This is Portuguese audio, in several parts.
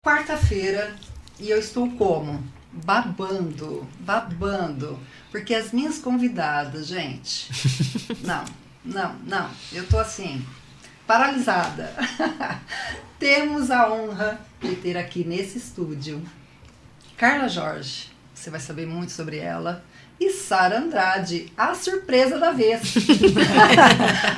Quarta-feira e eu estou como? Babando, porque as minhas convidadas, gente, não, eu tô assim, paralisada. Temos a honra de ter aqui nesse estúdio Carla Jorge, você vai saber muito sobre ela, e Sara Andrade, a surpresa da vez.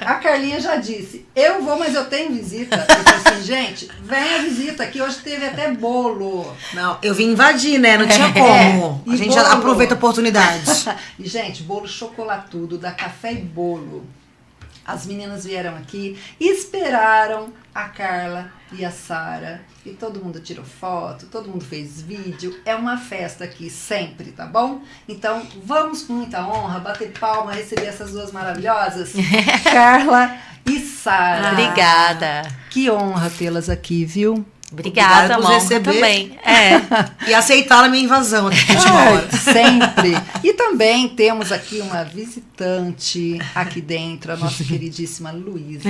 A Carlinha já disse, eu vou, mas eu tenho visita. Eu falei assim, gente, vem a visita, que hoje teve até bolo. Não, eu vim invadir, né? Não tinha como. A gente já aproveita a oportunidade. E, gente, bolo chocolatudo da Café e Bolo. As meninas vieram aqui e esperaram a Carla e a Sara. E todo mundo tirou foto, todo mundo fez vídeo. É uma festa aqui sempre, tá bom? Então, vamos com muita honra bater palma, receber essas duas maravilhosas, Carla e Sara. Obrigada. Que honra tê-las aqui, viu? Obrigada, por honra receber também. E aceitar a minha invasão aqui de hora. Sempre. E também temos aqui uma visitante aqui dentro, a nossa queridíssima Luísa,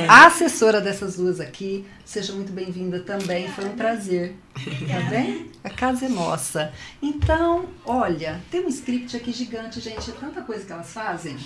a assessora dessas duas aqui. Seja muito bem-vinda também, foi um prazer. Tá bem? A casa é nossa. Então, olha, tem um script aqui gigante, gente, é tanta coisa que elas fazem.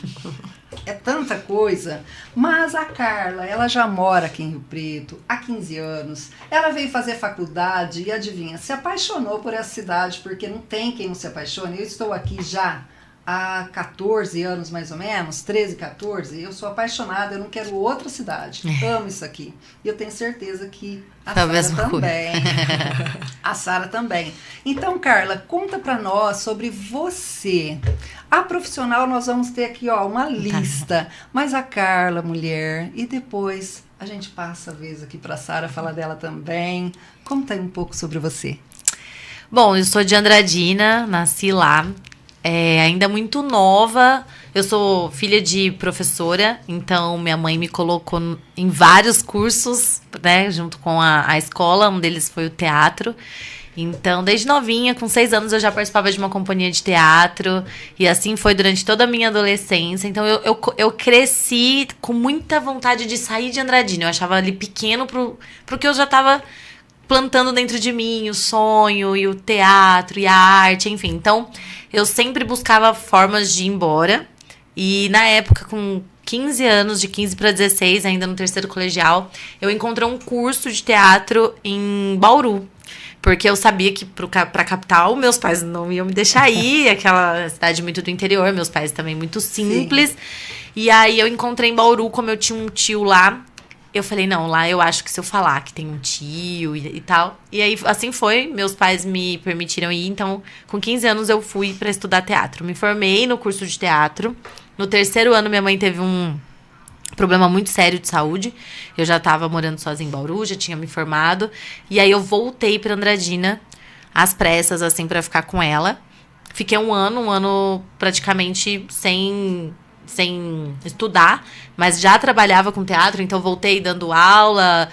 É tanta coisa. Mas a Carla, ela já mora aqui em Rio Preto há 15 anos. Ela veio fazer faculdade e, adivinha, se apaixonou por essa cidade, porque não tem quem não se apaixone. Eu estou aqui já há 14 anos, mais ou menos, 13, 14, eu sou apaixonada, eu não quero outra cidade. Amo isso aqui. E eu tenho certeza que a Sara também. A Sara também. Então, Carla, conta pra nós sobre você. A profissional, nós vamos ter aqui, ó, uma lista. Mas a Carla, mulher, e depois a gente passa a vez aqui pra Sara falar dela também. Conta aí um pouco sobre você. Bom, eu sou de Andradina, nasci lá. Ainda muito nova, eu sou filha de professora, então minha mãe me colocou em vários cursos, né, junto com a escola, um deles foi o teatro. Então, desde novinha, com 6 anos, eu já participava de uma companhia de teatro, e assim foi durante toda a minha adolescência. Então, eu cresci com muita vontade de sair de Andradina, eu achava ali pequeno pro que eu já estava plantando dentro de mim, o sonho e o teatro e a arte, enfim. Então, eu sempre buscava formas de ir embora. E na época, com 15 anos, de 15 para 16, ainda no terceiro colegial, eu encontrei um curso de teatro em Bauru. Porque eu sabia que pra capital, meus pais não iam me deixar ir, aquela cidade muito do interior, meus pais também muito simples. Sim. E aí eu encontrei em Bauru, como eu tinha um tio lá, eu falei, não, lá eu acho que se eu falar que tem um tio e tal. E aí, assim foi, meus pais me permitiram ir. Então, com 15 anos, eu fui para estudar teatro. Me formei no curso de teatro. No terceiro ano, minha mãe teve um problema muito sério de saúde. Eu já estava morando sozinha em Bauru, já tinha me formado. E aí, eu voltei para Andradina, às pressas, assim, para ficar com ela. Fiquei um ano praticamente sem estudar, mas já trabalhava com teatro, então voltei dando aula,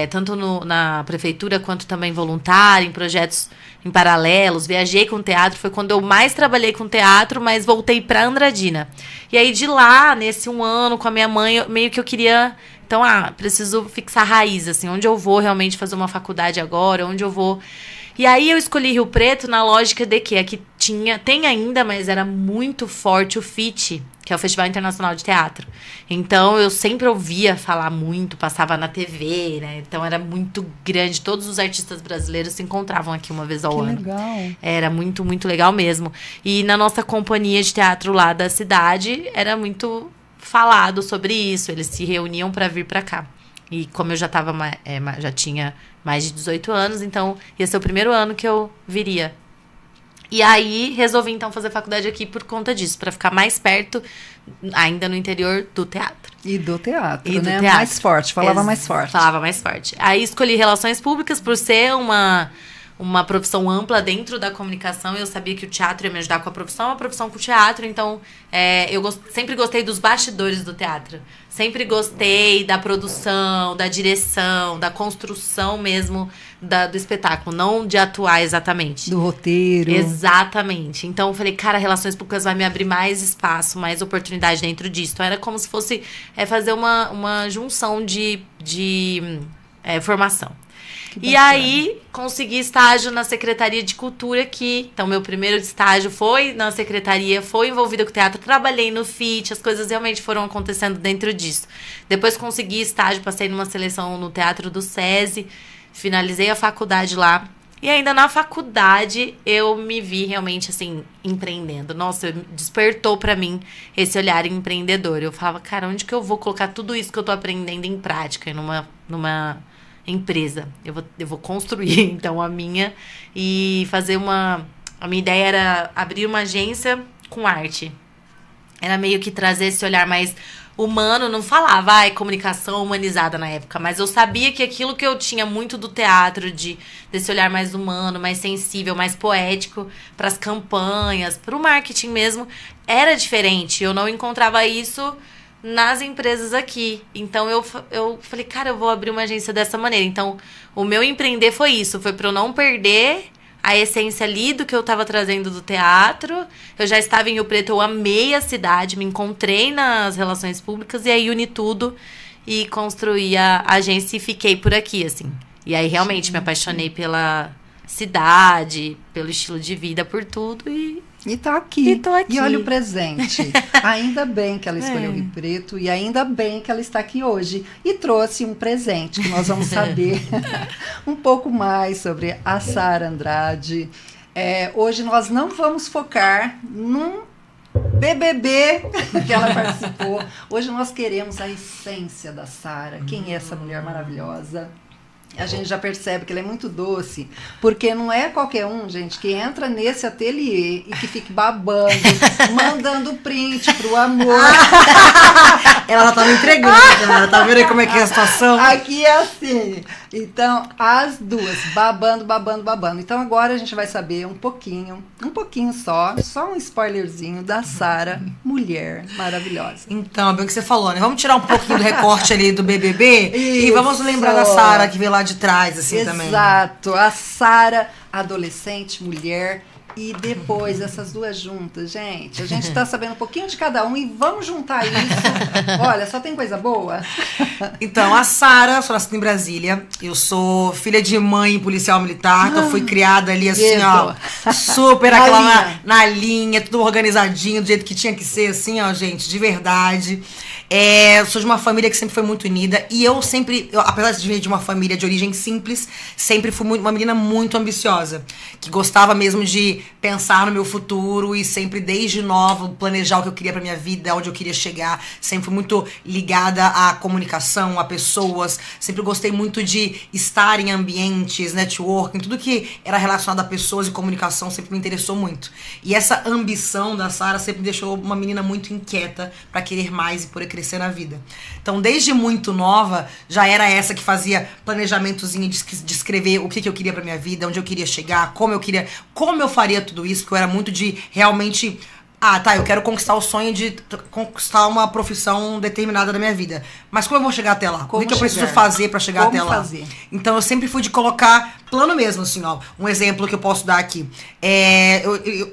tanto na prefeitura quanto também voluntária, em projetos em paralelos, viajei com teatro, foi quando eu mais trabalhei com teatro, mas voltei para Andradina. E aí de lá, nesse um ano com a minha mãe, meio que eu queria, então, preciso fixar raiz, assim, onde eu vou realmente fazer uma faculdade agora, onde eu vou. E aí eu escolhi Rio Preto na lógica de que aqui tem ainda, mas era muito forte o FIT, que é o Festival Internacional de Teatro. Então, eu sempre ouvia falar muito, passava na TV, né? Então, era muito grande. Todos os artistas brasileiros se encontravam aqui uma vez ao ano. Que legal. Era muito, muito legal mesmo. E na nossa companhia de teatro lá da cidade, era muito falado sobre isso. Eles se reuniam para vir para cá. E como eu já tinha mais de 18 anos, então ia ser o primeiro ano que eu viria. E aí, resolvi, então, fazer faculdade aqui por conta disso, para ficar mais perto, ainda no interior, do teatro. E do teatro, né? Teatro. Mais forte, falava mais forte. Falava mais forte. Aí, escolhi Relações Públicas por ser uma profissão ampla dentro da comunicação. Eu sabia que o teatro ia me ajudar com a profissão com o teatro. Então, eu sempre gostei dos bastidores do teatro. Sempre gostei da produção, da direção, da construção mesmo do espetáculo. Não de atuar exatamente. Do roteiro. Exatamente. Então, eu falei, cara, Relações Públicas vai me abrir mais espaço, mais oportunidade dentro disso. Então, era como se fosse fazer uma junção de formação. E aí, consegui estágio na Secretaria de Cultura aqui. Então, meu primeiro estágio foi na secretaria, foi envolvida com teatro. Trabalhei no FIT, as coisas realmente foram acontecendo dentro disso. Depois, consegui estágio, passei numa seleção no Teatro do SESI. Finalizei a faculdade lá. E ainda na faculdade, eu me vi realmente, assim, empreendendo. Nossa, despertou pra mim esse olhar empreendedor. Eu falava, cara, onde que eu vou colocar tudo isso que eu tô aprendendo em prática, numa empresa? Eu vou construir, então, a minha e fazer uma... A minha ideia era abrir uma agência com arte. Era meio que trazer esse olhar mais humano, não falava, comunicação humanizada na época, mas eu sabia que aquilo que eu tinha muito do teatro, desse olhar mais humano, mais sensível, mais poético, para as campanhas, para o marketing mesmo, era diferente. Eu não encontrava isso nas empresas aqui. Então, eu falei, cara, eu vou abrir uma agência dessa maneira. Então, o meu empreender foi isso, foi para eu não perder a essência ali do que eu estava trazendo do teatro. Eu já estava em Rio Preto, eu amei a cidade, me encontrei nas relações públicas e aí uni tudo e construí a agência e fiquei por aqui, assim. E aí realmente me apaixonei pela cidade, pelo estilo de vida, por tudo E tá aqui. E tô aqui. E olha o presente. Ainda bem que ela escolheu Rio Preto e ainda bem que ela está aqui hoje. E trouxe um presente que nós vamos saber um pouco mais sobre a Sara Andrade. Hoje nós não vamos focar num BBB que ela participou. Hoje nós queremos a essência da Sara. Quem é essa mulher maravilhosa? A gente já percebe que ela é muito doce, porque não é qualquer um, gente, que entra nesse ateliê e que fique babando, mandando print pro amor. Ela tá me entregando, ela tá vendo aí como é que é a situação? Aqui é assim. Então, as duas, babando, babando, babando. Então, agora a gente vai saber um pouquinho só um spoilerzinho da Sara, mulher maravilhosa. Então, é bem o que você falou, né? Vamos tirar um pouquinho do recorte ali do BBB e vamos lembrar da Sara, que veio lá de trás, assim, também. Exato, a Sara, adolescente, mulher, e depois essas duas juntas, gente. A gente tá sabendo um pouquinho de cada um e vamos juntar isso. Olha, só tem coisa boa. Então, a Sara, sou nascida em Brasília. Eu sou filha de mãe policial militar, então fui criada ali assim, ó, super na linha, tudo organizadinho, do jeito que tinha que ser, assim, ó, gente, de verdade. Eu sou de uma família que sempre foi muito unida e apesar de vir de uma família de origem simples, sempre fui uma menina muito ambiciosa, que gostava mesmo de pensar no meu futuro e sempre desde nova planejar o que eu queria pra minha vida, onde eu queria chegar. Sempre fui muito ligada à comunicação, a pessoas, sempre gostei muito de estar em ambientes, networking, tudo que era relacionado a pessoas e comunicação sempre me interessou muito. E essa ambição da Sara sempre me deixou uma menina muito inquieta pra querer mais e poder crescer na vida. Então, desde muito nova, já era essa que fazia planejamentozinho de escrever o que eu queria pra minha vida, onde eu queria chegar, como eu faria tudo isso, porque eu era muito de realmente... eu quero conquistar o sonho de conquistar uma profissão determinada da minha vida. Mas como eu vou chegar até lá? O que eu preciso fazer pra chegar até lá? Então, eu sempre fui de colocar plano mesmo, assim, ó. Um exemplo que eu posso dar aqui.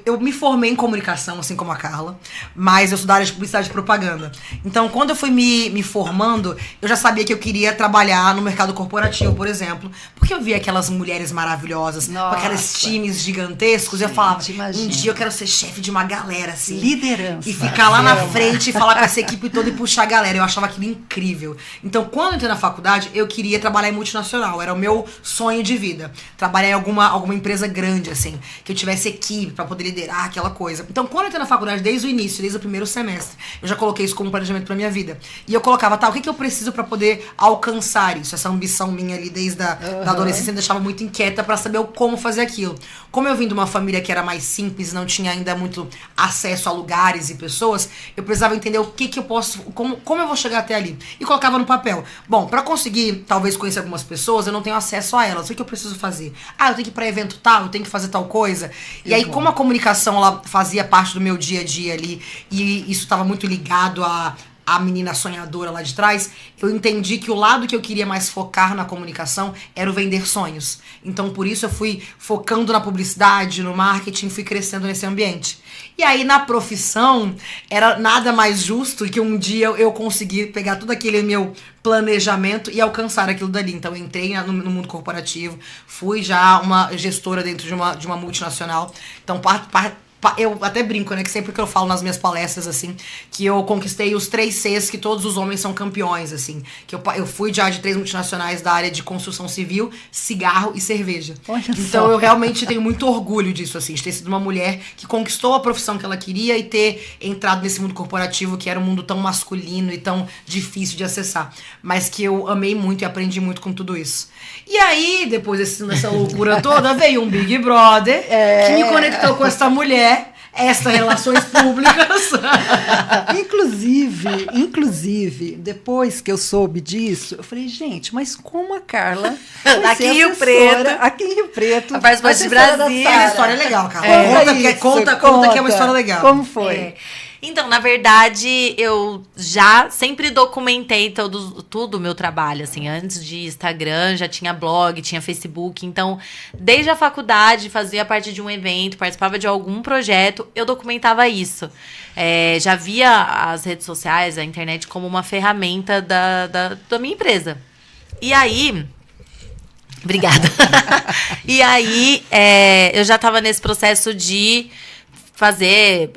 Eu me formei em comunicação, assim como a Carla, mas eu sou da área de publicidade e propaganda. Então, quando eu fui me formando, eu já sabia que eu queria trabalhar no mercado corporativo, por exemplo, porque eu via aquelas mulheres maravilhosas, com aqueles times gigantescos, e eu falava, um dia eu quero ser chefe de uma galera, assim, liderança. E ficar lá na frente e falar com essa equipe toda e puxar a galera. Eu achava aquilo incrível. Então, quando eu entrei na faculdade, eu queria trabalhar em multinacional. Era o meu sonho de vida. Trabalhar em alguma empresa grande, assim, que eu tivesse equipe pra poder liderar aquela coisa. Então, quando eu entrei na faculdade, desde o início, desde o primeiro semestre, eu já coloquei isso como planejamento pra minha vida. E eu colocava, o que eu preciso pra poder alcançar isso? Essa ambição minha ali desde da adolescência me deixava muito inquieta pra saber como fazer aquilo. Como eu vim de uma família que era mais simples, não tinha ainda muito acesso a lugares e pessoas, eu precisava entender o que eu posso, como eu vou chegar até ali. E colocava no papel. Bom, pra conseguir, talvez, conhecer algumas pessoas, eu não tenho acesso a elas. O que eu preciso fazer? Eu tenho que ir pra evento tal, eu tenho que fazer tal coisa. E aí, como a comunicação, ela fazia parte do meu dia a dia ali, e isso estava muito ligado a a menina sonhadora lá de trás, eu entendi que o lado que eu queria mais focar na comunicação era o vender sonhos. Então, por isso eu fui focando na publicidade, no marketing, fui crescendo nesse ambiente. E aí, na profissão, era nada mais justo que um dia eu conseguir pegar todo aquele meu planejamento e alcançar aquilo dali. Então, eu entrei no mundo corporativo, fui já uma gestora dentro de uma multinacional. Então, eu até brinco, né, que sempre que eu falo nas minhas palestras, assim, que eu conquistei os 3 Cs que todos os homens são campeões, assim, que eu fui já de 3 multinacionais da área de construção civil, cigarro e cerveja. Então eu realmente tenho muito orgulho disso, assim, de ter sido uma mulher que conquistou a profissão que ela queria e ter entrado nesse mundo corporativo que era um mundo tão masculino e tão difícil de acessar, mas que eu amei muito e aprendi muito com tudo isso. E aí, depois dessa loucura toda, veio um Big Brother que me conectou com essa mulher, estas relações públicas. Inclusive, depois que eu soube disso, eu falei, gente, mas como a Carla aqui em Rio Preto. Aqui em Rio Preto. A parte de Brasília. A história é legal, cara. Conta que é uma história legal. Como foi? Então, na verdade, eu já sempre documentei tudo o meu trabalho, assim, antes de Instagram, já tinha blog, tinha Facebook, então, desde a faculdade, fazia parte de um evento, participava de algum projeto, eu documentava isso. Já via as redes sociais, a internet, como uma ferramenta da minha empresa. E aí... Obrigada. E aí, eu já estava nesse processo de fazer...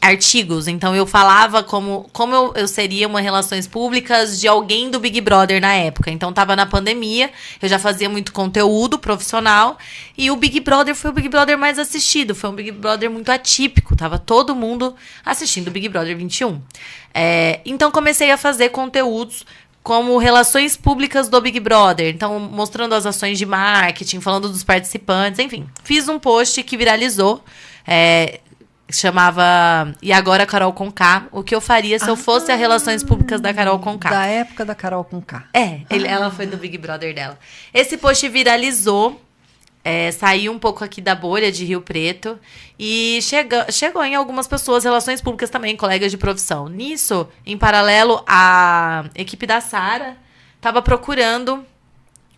artigos, então eu falava como eu seria uma relações públicas de alguém do Big Brother na época, então tava na pandemia, eu já fazia muito conteúdo profissional, e o Big Brother foi o Big Brother mais assistido, foi um Big Brother muito atípico, tava todo mundo assistindo o Big Brother 21. Então comecei a fazer conteúdos como relações públicas do Big Brother, então mostrando as ações de marketing, falando dos participantes, enfim, fiz um post que viralizou, chamava E Agora Carol Conká, o que eu faria se eu fosse a Relações Públicas da Carol Conká. Da época da Carol Conká. Ela foi do Big Brother dela. Esse post viralizou, saiu um pouco aqui da bolha de Rio Preto e chegou em algumas pessoas, relações públicas também, colegas de profissão. Nisso, em paralelo, a equipe da Sara estava procurando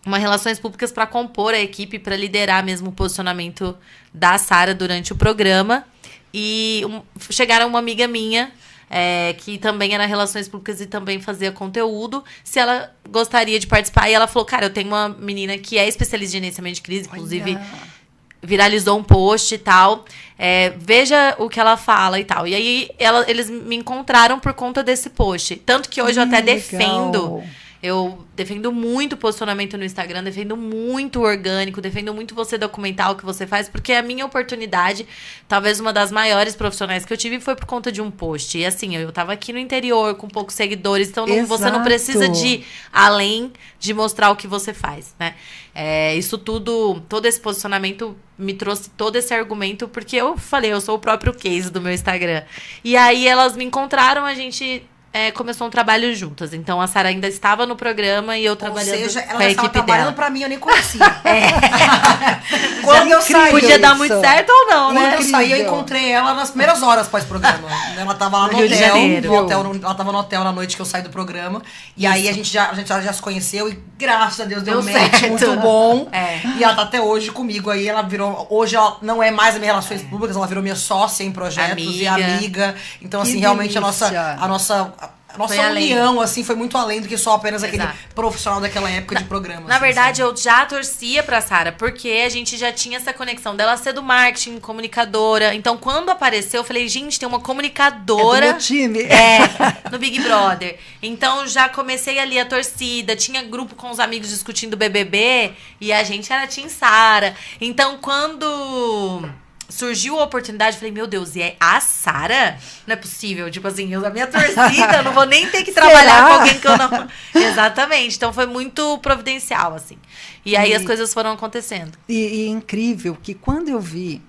uma relações públicas para compor a equipe, para liderar mesmo o posicionamento da Sara durante o programa. E chegaram uma amiga minha, que também era relações públicas e também fazia conteúdo, se ela gostaria de participar. E ela falou, cara, eu tenho uma menina que é especialista em gerenciamento de crise, inclusive viralizou um post e tal. Veja o que ela fala e tal. E aí eles me encontraram por conta desse post. Tanto que hoje eu até defendo... Eu defendo muito o posicionamento no Instagram, defendo muito o orgânico, defendo muito você documentar o que você faz, porque a minha oportunidade, talvez uma das maiores profissionais que eu tive, foi por conta de um post. E assim, eu tava aqui no interior com poucos seguidores, então você não precisa de ir além de mostrar o que você faz, né? Isso tudo, todo esse posicionamento me trouxe todo esse argumento, porque eu falei, eu sou o próprio case do meu Instagram. E aí elas me encontraram, a gente... começou um trabalho juntas. Então, a Sara ainda estava no programa e eu trabalhando com a equipe dela. Ou seja, ela estava trabalhando pra mim, eu nem conhecia. Quando eu saí... Podia dar muito certo ou não, né? Quando eu saí, eu encontrei ela nas primeiras horas pós-programa. Ela estava lá no hotel. Ela estava no hotel na noite que eu saí do programa. E aí, a gente já se conheceu e, graças a Deus, deu match muito bom. E ela tá até hoje comigo. Aí, ela virou... Hoje, ela não é mais a minha relações públicas, ela virou minha sócia em projetos e amiga. Então, assim, realmente, a nossa união, assim, foi muito além do que só apenas aquele profissional daquela época de programa. Na verdade, eu já torcia pra Sara, porque a gente já tinha essa conexão dela ser do marketing, comunicadora. Então, quando apareceu, eu falei, gente, tem uma comunicadora... do meu time. No Big Brother. Então, já comecei ali a torcida, tinha grupo com os amigos discutindo BBB, e a gente era Team Sara. Então, quando... surgiu a oportunidade, falei, meu Deus, e é a Sara? Não é possível, tipo assim, a minha torcida, eu não vou nem ter que trabalhar com alguém que eu não... Exatamente, então foi muito providencial, assim. E aí as coisas foram acontecendo. E incrível que quando eu vi,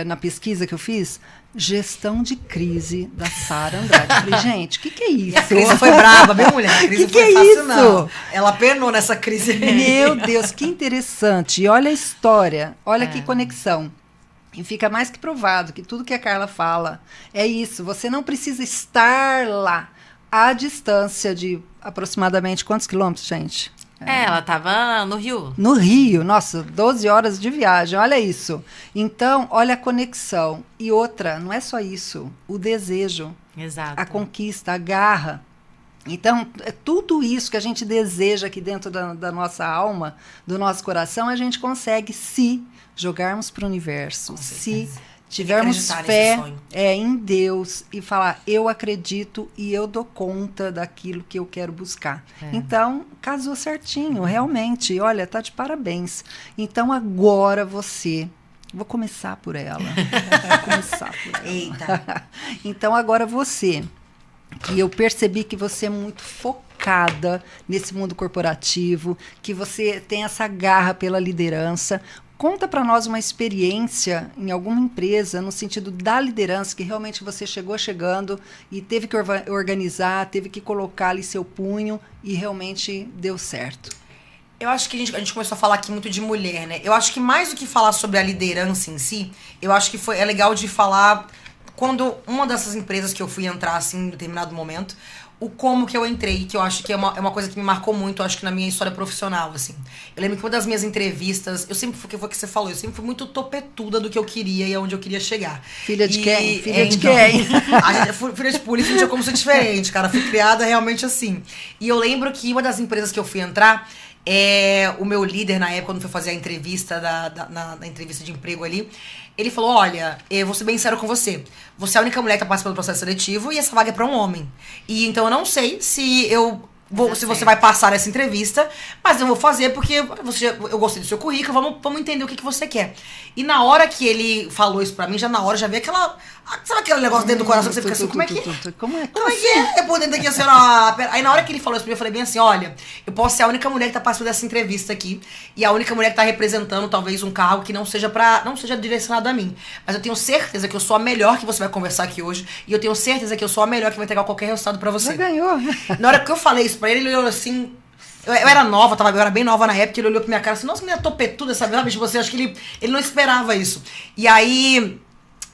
na pesquisa que eu fiz, gestão de crise da Sara Andrade, eu falei, gente, o que é isso? E a crise foi brava, viu, mulher? A crise foi fácil, isso? Não. Ela penou nessa crise. Meu Deus, que interessante. E olha a história, olha que conexão. E fica mais que provado que tudo que a Carla fala é isso. Você não precisa estar lá. A distância de aproximadamente quantos quilômetros, gente? Ela tava no Rio. No Rio, nossa, 12 horas de viagem, olha isso. Então, olha a conexão. E outra, não é só isso, o desejo. Exato. A conquista, a garra. Então, tudo isso que a gente deseja aqui dentro da nossa alma, do nosso coração, a gente consegue se jogarmos para o universo, se tivermos fé em Deus e falar, eu acredito e eu dou conta daquilo que eu quero buscar. Então, casou certinho, realmente. Olha, tá de parabéns. Então, agora você... Vou começar por ela. Eita. Então, agora você... que eu percebi que você é muito focada nesse mundo corporativo, que você tem essa garra pela liderança. Conta para nós uma experiência em alguma empresa, no sentido da liderança, que realmente você chegando e teve que organizar, teve que colocar ali seu punho e realmente deu certo. Eu acho que a gente começou a falar aqui muito de mulher, né? Eu acho que mais do que falar sobre a liderança em si, eu acho que é legal de falar... Quando uma dessas empresas que eu fui entrar, assim, em determinado momento, o como que eu entrei, que eu acho que é uma coisa que me marcou muito, eu acho que na minha história profissional, assim. Eu lembro que uma das minhas entrevistas, eu sempre fui, que foi o que você falou, eu sempre fui muito topetuda do que eu queria e aonde eu queria chegar. Filha de quem? Filha de quem? Filha de polícia, não tinha como ser diferente, cara. Fui criada realmente assim. E eu lembro que uma das empresas que eu fui entrar, o meu líder na época, quando foi fazer a entrevista, na entrevista de emprego ali, ele falou, olha, eu vou ser bem sincero com você. Você é a única mulher que tá participando do processo seletivo e essa vaga é pra um homem. E então eu não sei se você vai passar essa entrevista, mas eu vou fazer porque eu gostei do seu currículo, vamos entender o que você quer. E na hora que ele falou isso pra mim, já veio aquela... Sabe aquele negócio dentro do coração que você fica assim, como é que é? Como é que é? É por dentro aqui, assim, aí na hora que ele falou isso pra mim, eu falei bem assim, olha, eu posso ser a única mulher que tá participando dessa entrevista aqui, e a única mulher que tá representando talvez um cargo que não seja direcionado a mim. Mas eu tenho certeza que eu sou a melhor que você vai conversar aqui hoje, e eu tenho certeza que eu sou a melhor que vai entregar qualquer resultado pra você. Já ganhou. Na hora que eu falei isso pra ele, ele olhou assim... Eu era nova, eu era bem nova na época, ele olhou pra minha cara assim, nossa, menina topetuda, sabe? Você, acho que ele não esperava isso. E aí...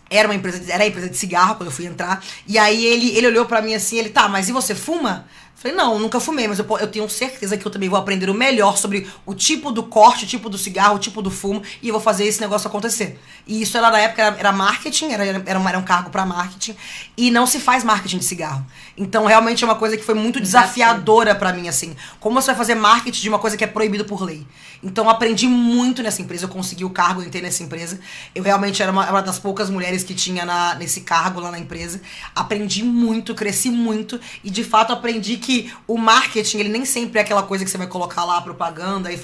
Era a empresa de cigarro quando eu fui entrar. E aí ele olhou pra mim assim, mas e você fuma? Eu falei, não, nunca fumei, mas eu tenho certeza que eu também vou aprender o melhor sobre o tipo do corte, o tipo do cigarro, o tipo do fumo, e eu vou fazer esse negócio acontecer. E isso na época era marketing, era um cargo pra marketing, e não se faz marketing de cigarro. Então, realmente é uma coisa que foi muito desafiadora pra mim, assim. Como você vai fazer marketing de uma coisa que é proibido por lei? Então, eu aprendi muito nessa empresa, eu consegui o cargo, eu entrei nessa empresa. Eu realmente era uma das poucas mulheres que tinha nesse cargo lá na empresa. Aprendi muito, cresci muito, e de fato aprendi que o marketing, ele nem sempre é aquela coisa que você vai colocar lá, propaganda e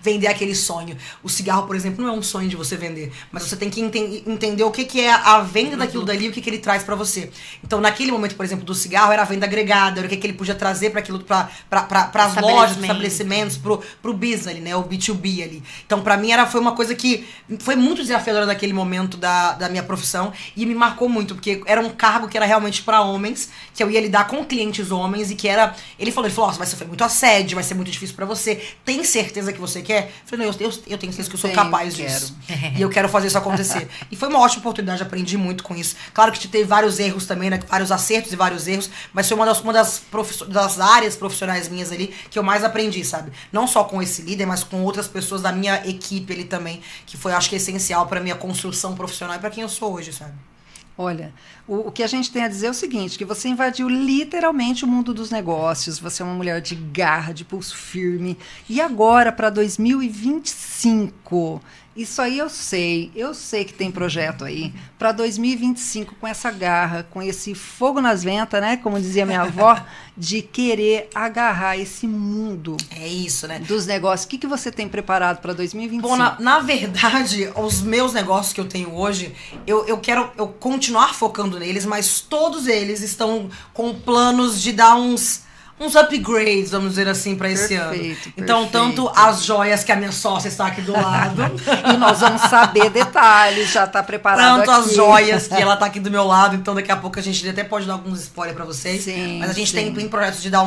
vender aquele sonho. O cigarro, por exemplo, não é um sonho de você vender, mas você tem que entender o que é a venda daquilo dali, o que ele traz pra você. Então, naquele momento, por exemplo, do cigarro, era a venda agregada, era o que ele podia trazer para aquilo, para as lojas, pros estabelecimentos, pro business ali, né, o B2B ali. Então, pra mim, foi uma coisa que foi muito desafiadora naquele momento da minha profissão e me marcou muito, porque era um cargo que era realmente pra homens, que eu ia lidar com clientes homens e que era... Ele falou, nossa, vai ser muito assédio, vai ser muito difícil pra você. Tem certeza que você quer? Eu falei, não, eu tenho certeza que eu sou capaz disso. E eu quero fazer isso acontecer. E foi uma ótima oportunidade, aprendi muito com isso. Claro que teve vários erros também, né? Vários acertos e vários erros, mas foi uma das áreas profissionais minhas ali que eu mais aprendi, sabe? Não só com esse líder, mas com outras pessoas da minha equipe ali também, que foi, acho que, essencial pra minha construção profissional e pra quem eu sou hoje, sabe? Olha, o que a gente tem a dizer é o seguinte, que você invadiu literalmente o mundo dos negócios, você é uma mulher de garra, de pulso firme, e agora para 2025, isso aí eu sei que tem projeto aí, para 2025 com essa garra, com esse fogo nas ventas, né, como dizia minha avó, de querer agarrar esse mundo. É isso, né? Dos negócios. O que você tem preparado para 2025? Bom, na verdade, os meus negócios que eu tenho hoje, eu quero continuar focando neles, mas todos eles estão com planos de dar uns uns upgrades, vamos dizer assim, para esse ano. Então, tanto as joias que a minha sócia está aqui do lado. E nós vamos saber detalhes, já tá preparado tanto aqui. As joias que ela tá aqui do meu lado, então daqui a pouco a gente até pode dar alguns spoilers para vocês. Sim, mas a gente tem projetos de dar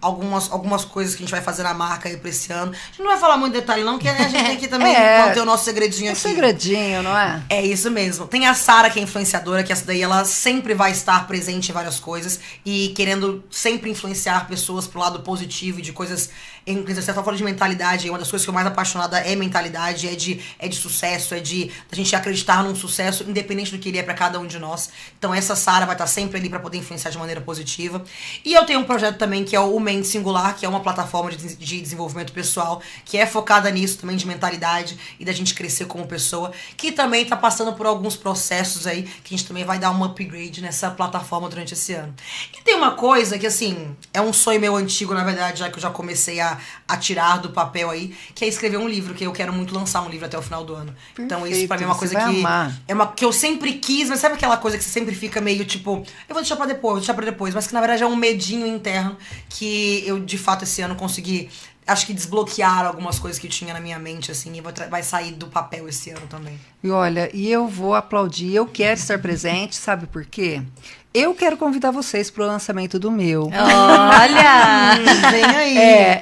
algumas coisas que a gente vai fazer na marca aí pra esse ano. A gente não vai falar muito detalhe não, porque a gente tem que também manter o nosso segredinho aqui. Segredinho, não é? É isso mesmo. Tem a Sara, que é influenciadora, que essa daí ela sempre vai estar presente em várias coisas e querendo sempre influenciar pessoas pro lado positivo e de coisas. Você tá falando de mentalidade, uma das coisas que eu mais apaixonada é mentalidade, é de sucesso, é de a gente acreditar num sucesso, independente do que ele é pra cada um de nós. Então essa Sara vai estar sempre ali pra poder influenciar de maneira positiva. E eu tenho um projeto também que é o Mente Singular, que é uma plataforma de desenvolvimento pessoal, que é focada nisso também, de mentalidade e da gente crescer como pessoa, que também tá passando por alguns processos aí, que a gente também vai dar um upgrade nessa plataforma durante esse ano. E tem uma coisa que, assim, é um sonho meu antigo, na verdade, já que eu já comecei a tirar do papel aí, que é escrever um livro, que eu quero muito lançar um livro até o final do ano. Perfeito, então isso pra mim é uma coisa que eu sempre quis, mas sabe aquela coisa que você sempre fica meio tipo, eu vou deixar pra depois, mas que na verdade é um medinho interno que eu de fato esse ano consegui, acho que desbloquear algumas coisas que tinha na minha mente, assim, e vai sair do papel esse ano também. E olha, eu vou aplaudir, eu quero estar presente, sabe por quê? Eu quero convidar vocês para o lançamento do meu. Olha! Vem aí!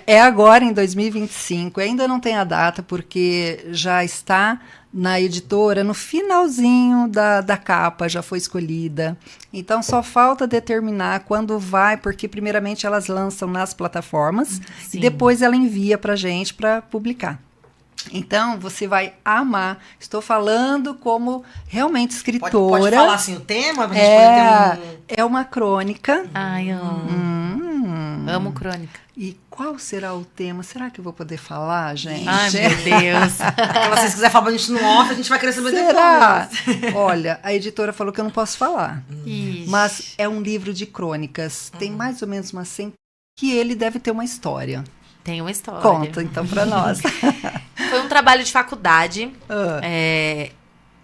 É agora, em 2025. Ainda não tem a data, porque já está na editora, no finalzinho da capa, já foi escolhida. Então, só falta determinar quando vai, porque primeiramente elas lançam nas plataformas, e depois ela envia para a gente para publicar. Então, você vai amar. Estou falando como realmente escritora. Pode falar assim o tema? Pra gente poder ter É uma crônica. Ai, amo. Amo crônica. E qual será o tema? Será que eu vou poder falar, gente? Ai, meu Deus. Se vocês quiserem falar pra gente no off, a gente vai querer saber depois. Olha, a editora falou que eu não posso falar. Mas é um livro de crônicas. Tem mais ou menos umas 100 que ele deve ter uma história. Tem uma história. Conta, então, pra nós. Foi um trabalho de faculdade.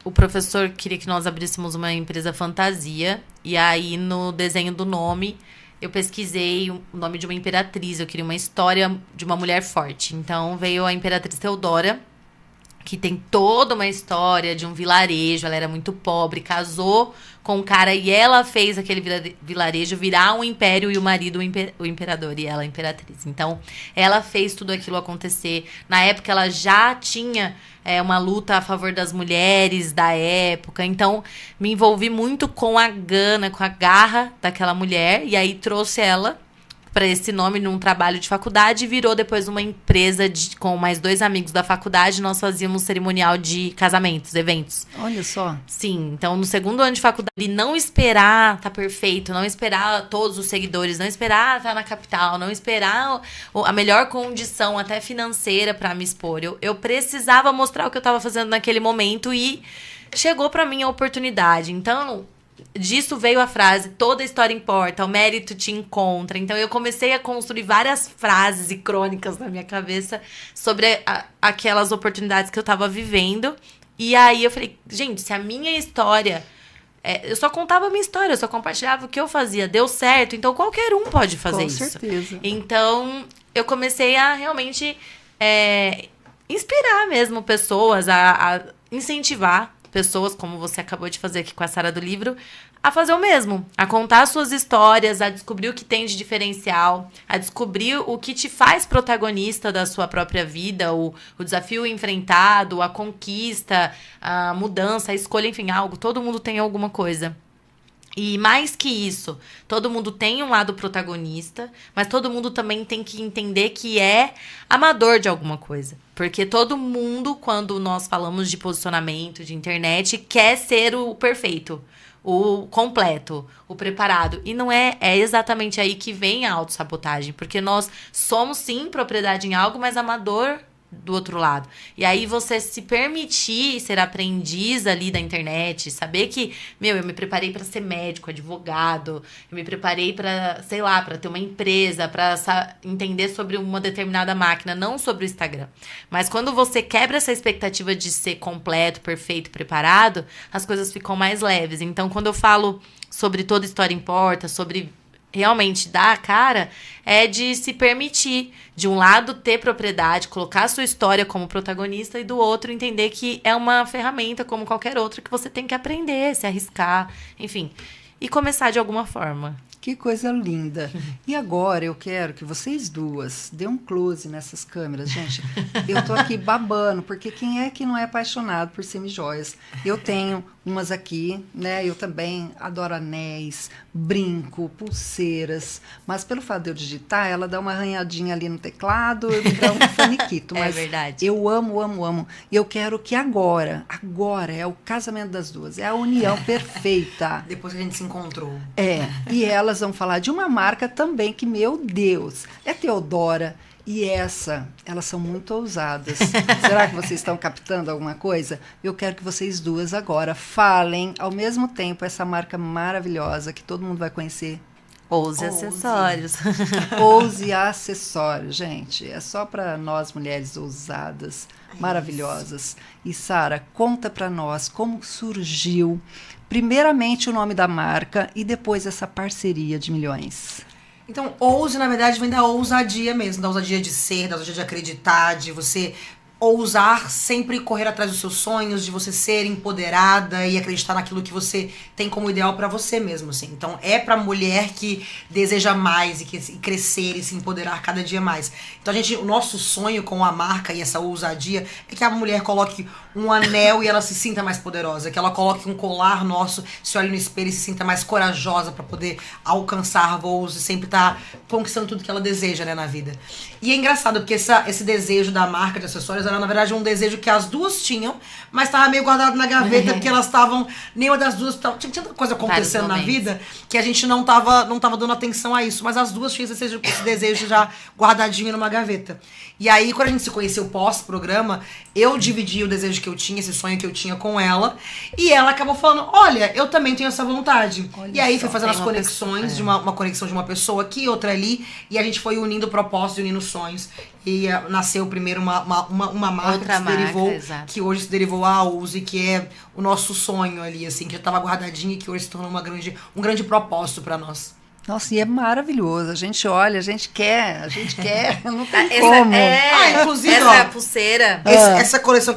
O professor queria que nós abríssemos uma empresa fantasia. E aí, no desenho do nome, eu pesquisei o nome de uma imperatriz. Eu queria uma história de uma mulher forte. Então, veio a Imperatriz Teodora, que tem toda uma história de um vilarejo. Ela era muito pobre, casou com um cara e ela fez aquele vilarejo virar um império e o marido o imperador e ela a imperatriz. Então, ela fez tudo aquilo acontecer. Na época, ela já tinha uma luta a favor das mulheres da época. Então, me envolvi muito com a gana, com a garra daquela mulher. E aí, trouxe ela para esse nome num trabalho de faculdade e virou depois uma empresa com mais 2 amigos da faculdade. Nós fazíamos cerimonial de casamentos, eventos. Olha só. Sim, então no segundo ano de faculdade, não esperar tá perfeito, não esperar todos os seguidores, não esperar estar na capital, não esperar a melhor condição até financeira para me expor. Eu precisava mostrar o que eu estava fazendo naquele momento e chegou para mim a oportunidade. Então, disso veio a frase, toda história importa, o mérito te encontra. Então eu comecei a construir várias frases e crônicas na minha cabeça sobre aquelas oportunidades que eu tava vivendo. E aí eu falei, gente, se a minha história... eu só contava a minha história, eu só compartilhava o que eu fazia, deu certo, então qualquer um pode fazer isso. Com certeza. Então eu comecei a realmente inspirar mesmo pessoas, a incentivar pessoas, como você acabou de fazer aqui com a Sara do livro, a fazer o mesmo. A contar suas histórias, a descobrir o que tem de diferencial, a descobrir o que te faz protagonista da sua própria vida, o desafio enfrentado, a conquista, a mudança, a escolha, enfim, algo. Todo mundo tem alguma coisa. E mais que isso, todo mundo tem um lado protagonista, mas todo mundo também tem que entender que é amador de alguma coisa. Porque todo mundo, quando nós falamos de posicionamento, de internet, quer ser o perfeito, o completo, o preparado. E não é exatamente aí que vem a autossabotagem. Porque nós somos, sim, propriedade em algo, mas amador do outro lado. E aí você se permitir ser aprendiz ali da internet, saber que, eu me preparei para ser médico, advogado, eu me preparei para, sei lá, para ter uma empresa, para entender sobre uma determinada máquina, não sobre o Instagram. Mas quando você quebra essa expectativa de ser completo, perfeito, preparado, as coisas ficam mais leves. Então, quando eu falo sobre toda história importa, sobre realmente dar a cara é de se permitir, de um lado, ter propriedade, colocar a sua história como protagonista e do outro entender que é uma ferramenta como qualquer outra que você tem que aprender, se arriscar, enfim, e começar de alguma forma. Que coisa linda. E agora eu quero que vocês duas dêem um close nessas câmeras. Gente, eu tô aqui babando, porque quem é que não é apaixonado por semijoias? Eu tenho umas aqui, né? Eu também adoro anéis, brinco, pulseiras. Mas pelo fato de eu digitar, ela dá uma arranhadinha ali no teclado, eu dá um faniquito. Mas é verdade. Eu amo, amo, amo. E eu quero que agora é o casamento das duas. É a união perfeita. Depois que a gente se encontrou. E elas vão falar de uma marca também que, meu Deus, é Teodora. E elas são muito ousadas. Será que vocês estão captando alguma coisa? Eu quero que vocês duas agora falem ao mesmo tempo essa marca maravilhosa que todo mundo vai conhecer. Ouse Acessórios. Ouse Acessórios, gente. É só para nós mulheres ousadas, maravilhosas. E Sara, conta para nós como surgiu, primeiramente, o nome da marca e depois essa parceria de milhões. Então, ouse, na verdade, vem da ousadia mesmo, da ousadia de ser, da ousadia de acreditar, de você ousar sempre correr atrás dos seus sonhos, de você ser empoderada e acreditar naquilo que você tem como ideal pra você mesmo, assim. Então, é pra mulher que deseja mais e crescer e se empoderar cada dia mais. Então, o nosso sonho com a marca e essa ousadia é que a mulher coloque um anel e ela se sinta mais poderosa, que ela coloque um colar nosso, se olhe no espelho e se sinta mais corajosa pra poder alcançar voos e sempre estar conquistando tudo que ela deseja, né, na vida. E é engraçado, porque esse desejo da marca de acessórios era, na verdade, um desejo que as duas tinham, mas estava meio guardado na gaveta, porque elas estavam, nenhuma das duas, tinha tanta coisa acontecendo na vida, que a gente não tava dando atenção a isso, mas as duas tinham esse desejo já guardadinho numa gaveta. E aí, quando a gente se conheceu pós-programa, eu dividi o desejo que eu tinha, esse sonho que eu tinha com ela, e ela acabou falando, olha, eu também tenho essa vontade. Olha, e aí foi fazendo as conexões, de uma conexão de uma pessoa aqui, outra ali, e a gente foi unindo propósitos, unindo sonhos, e nasceu primeiro uma marca outra que se derivou, exato. Que hoje se derivou a Ouse, que é o nosso sonho ali, assim, que já estava guardadinho e que hoje se tornou um grande propósito para nós. Nossa, e é maravilhoso. A gente olha, a gente quer, não tem como. Inclusive, essa é a pulseira. Essa coleção,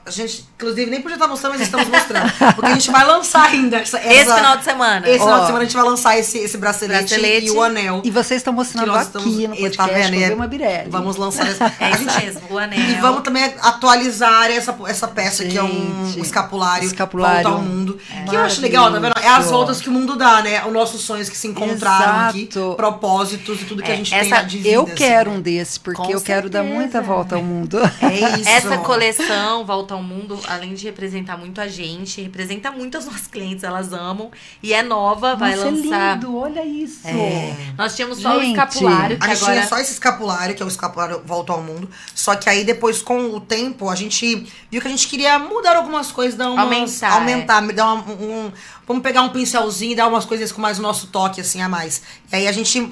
a gente, inclusive, nem podia estar mostrando, mas estamos mostrando. Porque a gente vai lançar ainda esse final de semana. Esse final de semana a gente vai lançar esse bracelete e o anel. E vocês estão mostrando aqui no podcast, tá vendo? uma Birelli. Vamos lançar a gente mesmo, o anel. E vamos também atualizar essa peça, gente, que é um escapulário Volta ao Mundo. Que eu acho legal, tá vendo? É as voltas que o mundo dá, né? Os nossos sonhos que se encontraram. Aqui, propósitos e tudo que a gente tem de vida. Eu quero um desse, porque eu quero dar muita volta ao mundo. É isso. Essa coleção, Volta ao Mundo, além de representar muito a gente, representa muito as nossas clientes, elas amam. E é nova, vai lançar. É lindo, olha isso. Nós tínhamos só o escapulário. A gente tinha só esse escapulário, que é o escapulário Volta ao Mundo. Só que aí depois, com o tempo, a gente viu que a gente queria mudar algumas coisas, aumentar, dar vamos pegar um pincelzinho e dar umas coisas com mais o nosso toque, assim, a mais. E aí a gente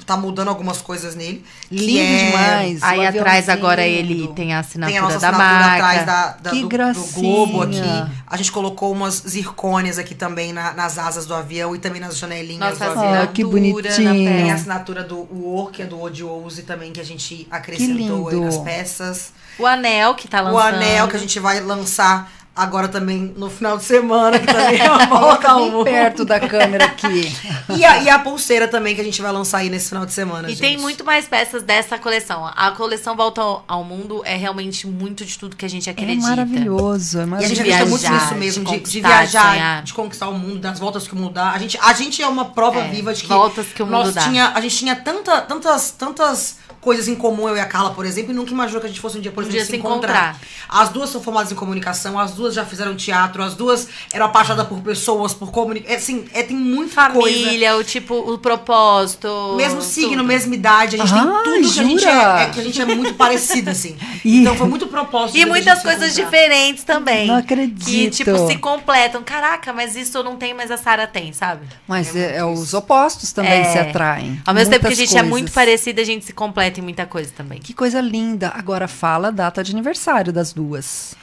tá mudando algumas coisas nele. Lindo demais. Aí atrás agora ele tem a assinatura, tem a nossa da marca. Atrás do globo aqui. A gente colocou umas zircônias aqui também nas asas do avião e também nas janelinhas do avião. Que bonitinho. Tem a assinatura do UOR, que é do Ouse também, que a gente acrescentou aí nas peças. O anel que tá lançando. O anel que a gente vai lançar agora também no final de semana, que também é uma volta ao mundo. Perto da câmera aqui. E a pulseira também, que a gente vai lançar aí nesse final de semana, gente. Tem muito mais peças dessa coleção. A coleção Volta ao Mundo é realmente muito de tudo que a gente acredita. É maravilhoso, E a gente acredita muito nisso mesmo, de viajar, de conquistar o mundo, das voltas que o mundo dá. A gente é uma prova viva de que voltas que o mundo dá. A gente tinha tantas coisas em comum, eu e a Carla, por exemplo, e nunca imaginou que a gente fosse um dia, por exemplo, se encontrar. As duas são formadas em comunicação, as duas já fizeram teatro, as duas eram apaixonadas por pessoas, por comunicação. Assim, tem muita coisa. Família, o propósito. Mesmo signo, mesma idade, a gente tem tudo que a gente é muito parecida, assim. Então foi muito propósito. E muitas coisas diferentes também. Não acredito. Que, se completam. Caraca, mas isso eu não tenho, mas a Sara tem, sabe? Mas os opostos também se atraem. Ao mesmo tempo que a gente é muito parecida, a gente se completa em muita coisa também. Que coisa linda. Agora fala a data de aniversário das duas.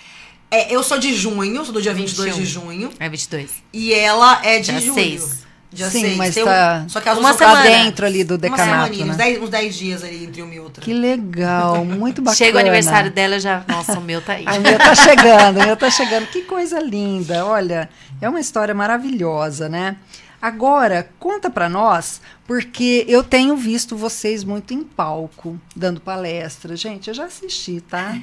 Eu sou de junho, sou do dia 22 de junho. É 22. E ela é de julho. 6. Dia Sim, 6. mas Só que as uma duas semana dentro ali do decanato, uma né? uns 10 dias ali entre uma e outra. Que legal, muito bacana. Chega o aniversário dela, já... Nossa, o meu tá aí. O meu tá chegando, o meu tá chegando. Que coisa linda. Olha, é uma história maravilhosa, né? Agora, conta pra nós, porque eu tenho visto vocês muito em palco, dando palestra. Gente, eu já assisti, tá?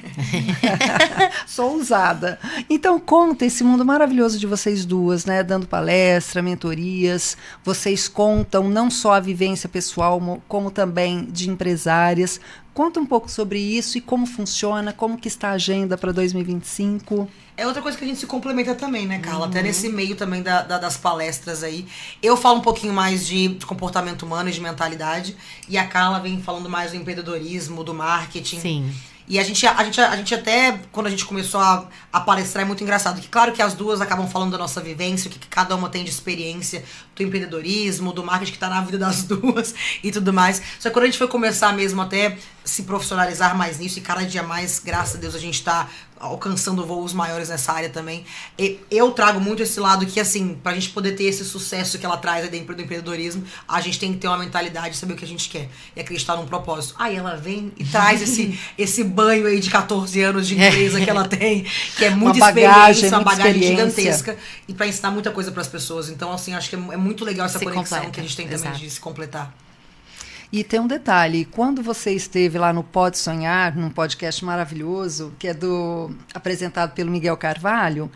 Sou ousada. Então, conta esse mundo maravilhoso de vocês duas, né? Dando palestra, mentorias. Vocês contam não só a vivência pessoal, como também de empresárias. Conta um pouco sobre isso e como funciona, como que está a agenda para 2025. É outra coisa que a gente se complementa também, né, Carla? Até nesse meio também das palestras aí. Eu falo um pouquinho mais de comportamento humano e de mentalidade. E a Carla vem falando mais do empreendedorismo, do marketing. Sim. E a gente até, quando a gente começou a palestrar, é muito engraçado. Que claro que as duas acabam falando da nossa vivência, o que cada uma tem de experiência, do empreendedorismo, do marketing que tá na vida das duas e tudo mais. Só que quando a gente foi começar mesmo até se profissionalizar mais nisso, e cada dia mais, graças a Deus, a gente tá alcançando voos maiores nessa área também. Eu trago muito esse lado que, assim, pra gente poder ter esse sucesso que ela traz aí dentro do empreendedorismo, a gente tem que ter uma mentalidade, saber o que a gente quer e acreditar num propósito. Aí ela vem e traz esse banho aí de 14 anos de empresa que ela tem, que é muita experiência, uma bagagem gigantesca, e pra ensinar muita coisa pras pessoas. Então, assim, acho que é muito legal essa conexão que a gente tem também de se completar. E tem um detalhe, quando você esteve lá no Pode Sonhar, num podcast maravilhoso, que é apresentado pelo Miguel Carvalho,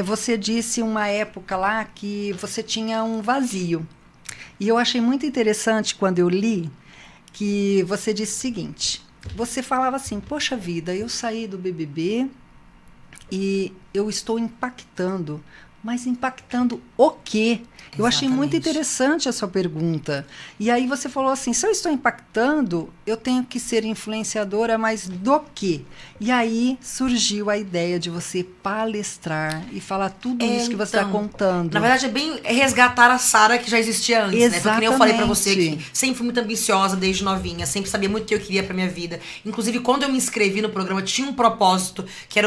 você disse uma época lá que você tinha um vazio. E eu achei muito interessante quando eu li que você disse o seguinte, você falava assim, poxa vida, eu saí do BBB e eu estou impactando, mas impactando o quê? Eu achei muito interessante a sua pergunta. E aí você falou assim, se eu estou impactando, eu tenho que ser influenciadora, mas do quê? E aí surgiu a ideia de você palestrar e falar tudo isso que você está contando. Na verdade, é bem resgatar a Sara que já existia antes, exatamente, né? Porque eu falei pra você que sempre fui muito ambiciosa desde novinha, sempre sabia muito o que eu queria pra minha vida. Inclusive, quando eu me inscrevi no programa, tinha um propósito, que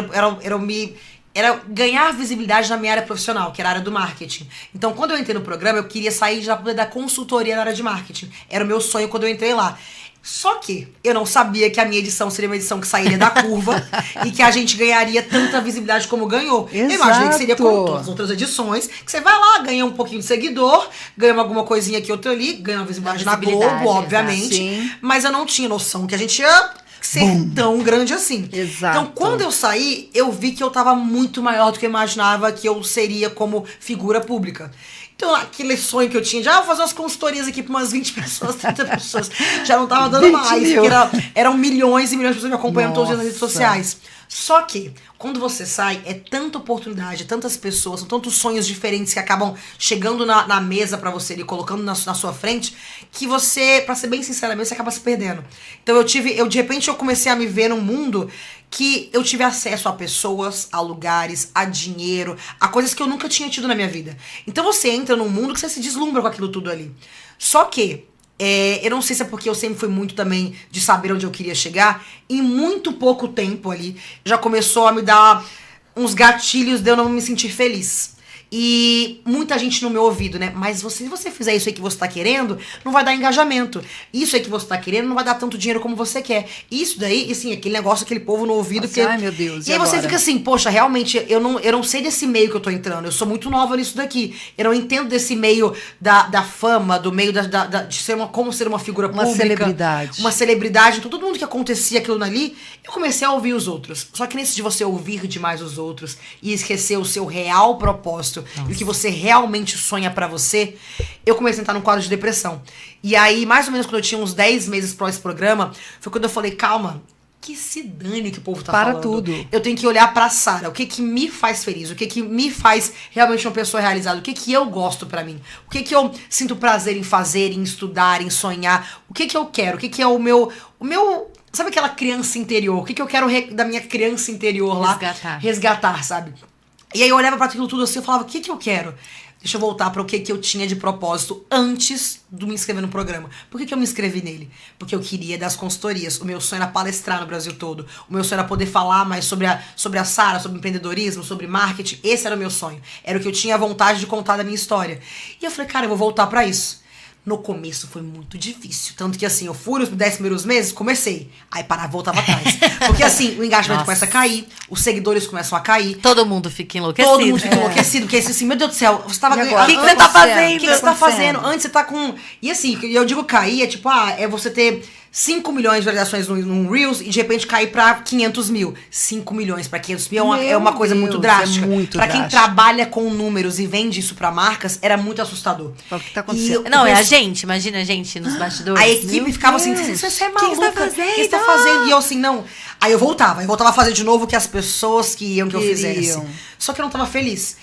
era ganhar visibilidade na minha área profissional, que era a área do marketing. Então, quando eu entrei no programa, eu queria sair já pra poder dar consultoria na área de marketing. Era o meu sonho quando eu entrei lá. Só que eu não sabia que a minha edição seria uma edição que sairia da curva e que a gente ganharia tanta visibilidade como ganhou. Exato. Eu imaginei que seria como todas as outras edições, que você vai lá, ganha um pouquinho de seguidor, ganha alguma coisinha aqui, outra ali, ganha uma visibilidade na Globo, obviamente. Mas eu não tinha noção que a gente ia ser tão grande assim. Exato. Então, quando eu saí, eu vi que eu tava muito maior do que eu imaginava que eu seria como figura pública. Então, aquele sonho que eu tinha de vou fazer umas consultorias aqui pra umas 20 pessoas, 30 pessoas, já não tava dando mais, porque eram milhões e milhões de pessoas me acompanhando todos os dias nas redes sociais. Só que, quando você sai, é tanta oportunidade, tantas pessoas, são tantos sonhos diferentes que acabam chegando na mesa pra você e colocando na sua frente, que você, pra ser bem sincera mesmo, você acaba se perdendo. Então de repente eu comecei a me ver num mundo que eu tive acesso a pessoas, a lugares, a dinheiro, a coisas que eu nunca tinha tido na minha vida. Então você entra num mundo que você se deslumbra com aquilo tudo ali. Só que eu não sei se é porque eu sempre fui muito também de saber onde eu queria chegar. Em muito pouco tempo ali, já começou a me dar uns gatilhos de eu não me sentir feliz. E muita gente no meu ouvido, né? Mas se você fizer isso aí que você tá querendo, não vai dar engajamento. Isso aí que você tá querendo não vai dar tanto dinheiro como você quer. Isso daí, assim, aquele negócio, aquele povo no ouvido. Nossa, ai, meu Deus. E aí você fica assim, poxa, realmente, eu não sei desse meio que eu tô entrando. Eu sou muito nova nisso daqui. Eu não entendo desse meio da fama, do meio de ser como ser uma figura pública. Uma celebridade. Uma celebridade. Então, todo mundo que acontecia aquilo ali, eu comecei a ouvir os outros. Só que nesse de você ouvir demais os outros e esquecer o seu real propósito, e o que você realmente sonha pra você, eu comecei a entrar num quadro de depressão. E aí, mais ou menos quando eu tinha uns 10 meses pro esse programa, foi quando eu falei, calma, que se dane que o povo tá falando. Para tudo. Eu tenho que olhar pra Sara, o que me faz feliz, o que me faz realmente uma pessoa realizada, o que eu gosto pra mim, o que eu sinto prazer em fazer, em estudar, em sonhar, o que eu quero, o que é o meu... Sabe aquela criança interior? O que eu quero da minha criança interior lá? Resgatar, sabe? E aí eu olhava pra aquilo tudo assim, eu falava, o que eu quero? Deixa eu voltar para o que eu tinha de propósito antes de me inscrever no programa. Por que eu me inscrevi nele? Porque eu queria dar as consultorias. O meu sonho era palestrar no Brasil todo. O meu sonho era poder falar mais sobre a Sara, sobre empreendedorismo, sobre marketing. Esse era o meu sonho. Era o que eu tinha vontade de contar da minha história. E eu falei, cara, eu vou voltar para isso. No começo foi muito difícil. Tanto que assim, eu fui nos 10 primeiros meses, comecei. Aí parava, voltava atrás. Porque assim, o engajamento começa a cair, os seguidores começam a cair. Todo mundo fica enlouquecido. Todo mundo fica enlouquecido. Porque assim, meu Deus do céu, você tava ganhando. O que você tá fazendo? O que você tá fazendo? Antes você tá com. E assim, eu digo cair, é tipo, é você ter 5 milhões de visualizações num Reels e de repente cair pra 500 mil. 5 milhões pra 500 mil é uma coisa muito drástica. Pra quem trabalha com números e vende isso pra marcas, era muito assustador. O que tá acontecendo? Não, é a gente, imagina a gente nos bastidores. A equipe ficava assim, você é maluca. O que você tá fazendo? E eu assim, não. Aí eu voltava a fazer de novo o que as pessoas queriam que eu fizesse. Só que eu não tava feliz.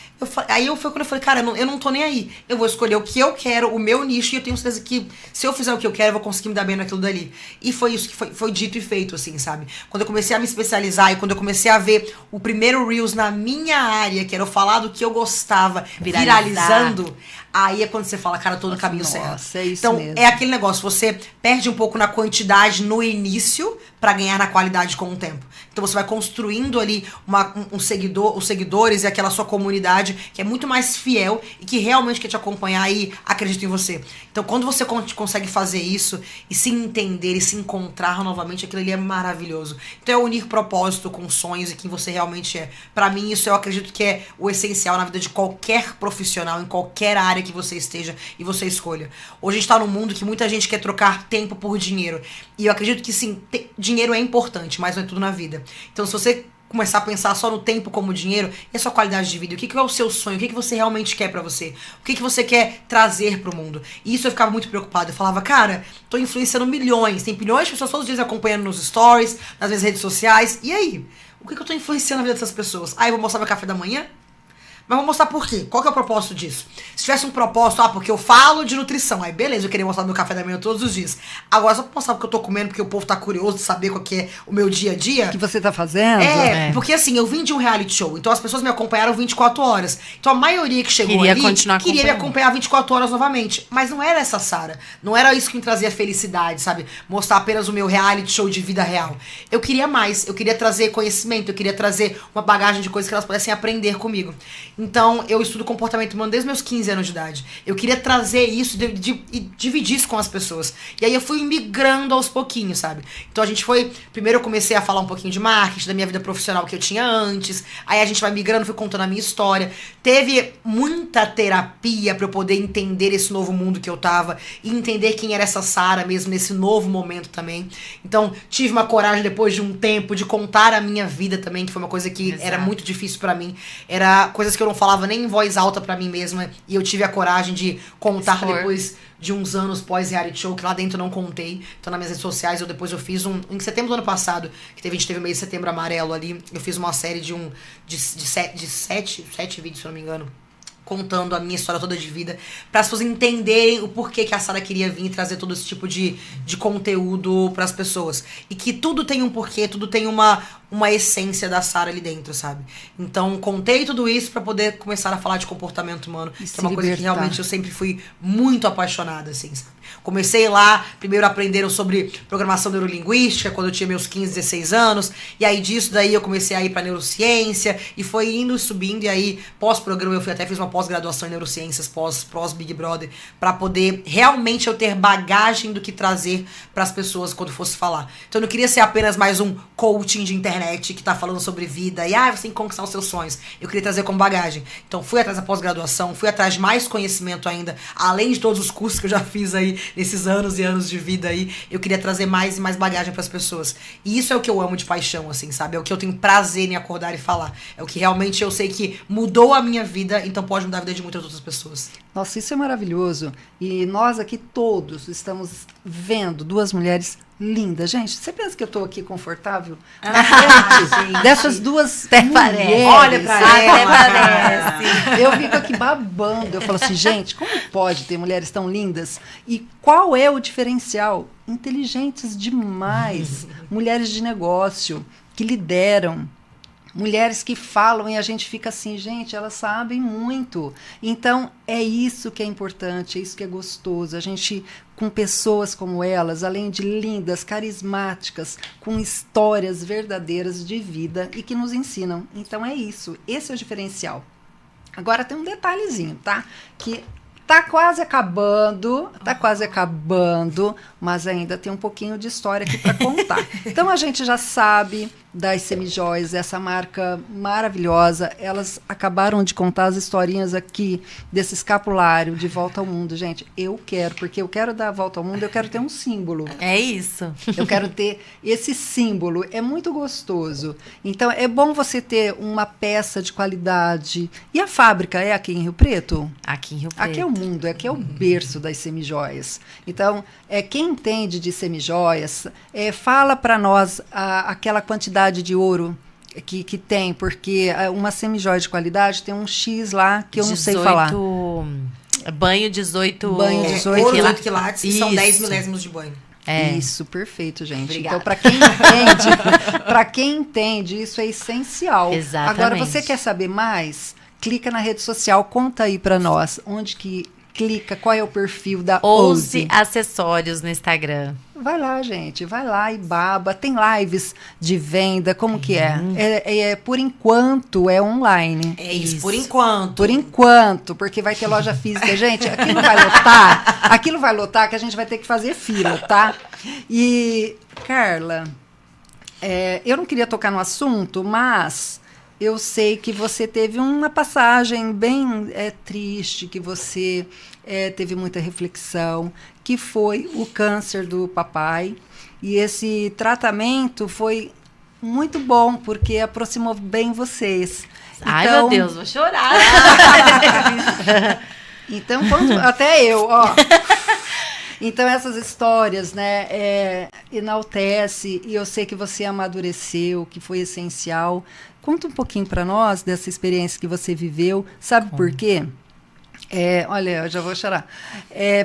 Aí foi quando eu falei, cara, eu não tô nem aí. Eu vou escolher o que eu quero, o meu nicho, e eu tenho certeza que se eu fizer o que eu quero, eu vou conseguir me dar bem naquilo dali. E foi isso que foi dito e feito, assim, sabe? Quando eu comecei a me especializar e quando eu comecei a ver o primeiro Reels na minha área, que era eu falar do que eu gostava, viralizando, aí é quando você fala, cara, eu tô no caminho certo. É isso então, mesmo. é aquele negócio, você perde um pouco na quantidade no início pra ganhar na qualidade com o tempo. Então você vai construindo ali os seguidores e aquela sua comunidade que é muito mais fiel e que realmente quer te acompanhar e acredita em você. Então quando você consegue fazer isso e se entender e se encontrar novamente, aquilo ali é maravilhoso. Então é unir propósito com sonhos e quem você realmente é. Pra mim isso eu acredito que é o essencial na vida de qualquer profissional, em qualquer área que você esteja e você escolha. Hoje a gente tá num mundo que muita gente quer trocar tempo por dinheiro. E eu acredito que sim, dinheiro é importante, mas não é tudo na vida. Então se você começar a pensar só no tempo como dinheiro, e a sua qualidade de vida, o que é o seu sonho, o que você realmente quer pra você, o que você quer trazer pro mundo. E isso eu ficava muito preocupada. Eu falava, cara, tô influenciando milhões, tem bilhões de pessoas todos os dias acompanhando nos stories, nas minhas redes sociais, e aí? O que eu tô influenciando na vida dessas pessoas? Ah, eu vou mostrar meu café da manhã? Mas vou mostrar por quê. Qual que é o propósito disso? Se tivesse um propósito, porque eu falo de nutrição. Aí beleza, eu queria mostrar meu café da manhã todos os dias. Agora, só pra mostrar o que eu tô comendo, porque o povo tá curioso de saber qual que é o meu dia a dia. O que você tá fazendo? Porque assim, eu vim de um reality show. Então as pessoas me acompanharam 24 horas. Então a maioria que chegou ali queria me acompanhar 24 horas novamente. Mas não era essa Sara. Não era isso que me trazia felicidade, sabe? Mostrar apenas o meu reality show de vida real. Eu queria mais. Eu queria trazer conhecimento. Eu queria trazer uma bagagem de coisas que elas pudessem aprender comigo. Então, eu estudo comportamento humano desde meus 15 anos de idade. Eu queria trazer isso e dividir isso com as pessoas. E aí eu fui migrando aos pouquinhos, sabe? Então a gente foi... Primeiro eu comecei a falar um pouquinho de marketing, da minha vida profissional que eu tinha antes. Aí a gente vai migrando, fui contando a minha história. Teve muita terapia pra eu poder entender esse novo mundo que eu tava. E entender quem era essa Sara mesmo nesse novo momento também. Então, tive uma coragem depois de um tempo de contar a minha vida também, que foi uma coisa que era muito difícil pra mim. Era coisas que eu não falava nem em voz alta pra mim mesma, e eu tive a coragem de contar depois de uns anos pós-reality show, que lá dentro eu não contei. Então nas minhas redes sociais, depois eu fiz em setembro do ano passado, que a gente teve o mês de setembro amarelo ali, eu fiz uma série de sete vídeos, se eu não me engano, contando a minha história toda de vida, para as pessoas entenderem o porquê que a Sara queria vir e trazer todo esse tipo de conteúdo para as pessoas. E que tudo tem um porquê, tudo tem uma essência da Sara ali dentro, sabe? Então, contei tudo isso para poder começar a falar de comportamento humano, que é uma coisa que realmente eu sempre fui muito apaixonada, assim, sabe? Comecei lá, primeiro aprendendo sobre programação neurolinguística, quando eu tinha meus 15, 16 anos, e aí disso daí eu comecei a ir pra neurociência, e foi indo e subindo, e aí pós-programa eu fiz uma pós-graduação em neurociências, pós-Big Brother, pra poder realmente eu ter bagagem do que trazer pras pessoas quando fosse falar. Então eu não queria ser apenas mais um coaching de internet que tá falando sobre vida, e você tem que conquistar os seus sonhos. Eu queria trazer como bagagem. Então fui atrás da pós-graduação, fui atrás de mais conhecimento ainda, além de todos os cursos que eu já fiz aí, nesses anos e anos de vida aí, eu queria trazer mais e mais bagagem pras pessoas. E isso é o que eu amo de paixão, assim, sabe? É o que eu tenho prazer em acordar e falar. É o que realmente eu sei que mudou a minha vida, então pode mudar a vida de muitas outras pessoas. Nossa, isso é maravilhoso. E nós aqui todos estamos vendo duas mulheres lindas. Gente, você pensa que eu tô aqui confortável? Gente, dessas duas mulheres. Parece. Olha pra ela. Parece. Eu fico aqui babando. Eu falo assim, gente, como pode ter mulheres tão lindas? E qual é o diferencial? Inteligentes demais. Mulheres de negócio que lideram, Mulheres que falam e a gente fica assim, gente, elas sabem muito. Então, é isso que é importante, é isso que é gostoso. A gente, com pessoas como elas, além de lindas, carismáticas, com histórias verdadeiras de vida e que nos ensinam. Então, é isso. Esse é o diferencial. Agora, tem um detalhezinho, tá? Que tá quase acabando, mas ainda tem um pouquinho de história aqui para contar. Então, a gente já sabe das Semijoias, essa marca maravilhosa. Elas acabaram de contar as historinhas aqui desse escapulário de volta ao mundo. Gente, eu quero, porque eu quero dar a volta ao mundo, eu quero ter um símbolo. É isso. Eu quero ter esse símbolo, é muito gostoso. Então, é bom você ter uma peça de qualidade. E a fábrica é aqui em Rio Preto? Aqui em Rio Preto. Aqui é o mundo, aqui é o berço das semijoias. Então, quem entende de semijoias, fala para nós aquela quantidade de ouro que tem, porque uma semijoia de qualidade tem um X lá que eu não sei falar. Banho 18 ouro 18 quilates, e são 10 milésimos de banho. Isso, perfeito, gente. Obrigada. Então, para quem entende, isso é essencial. Exatamente. Agora, você quer saber mais? Clica na rede social, conta aí para nós. Onde que clica? Qual é o perfil da Ouse Acessórios no Instagram. Vai lá, gente. Vai lá e baba. Tem lives de venda. Como que é? Por enquanto, é online. É isso, por enquanto. Por enquanto, porque vai ter loja física. Gente, aquilo vai lotar. Aquilo vai lotar que a gente vai ter que fazer fila, tá? E, Carla, eu não queria tocar no assunto, mas eu sei que você teve uma passagem bem triste, que você teve muita reflexão, que foi o câncer do papai. E esse tratamento foi muito bom, porque aproximou bem vocês. Ai, meu Deus, vou chorar. Então, até eu, ó. Então, essas histórias, né, enaltece, e eu sei que você amadureceu, que foi essencial. Conta um pouquinho para nós dessa experiência que você viveu. Sabe por quê? Olha, eu já vou chorar.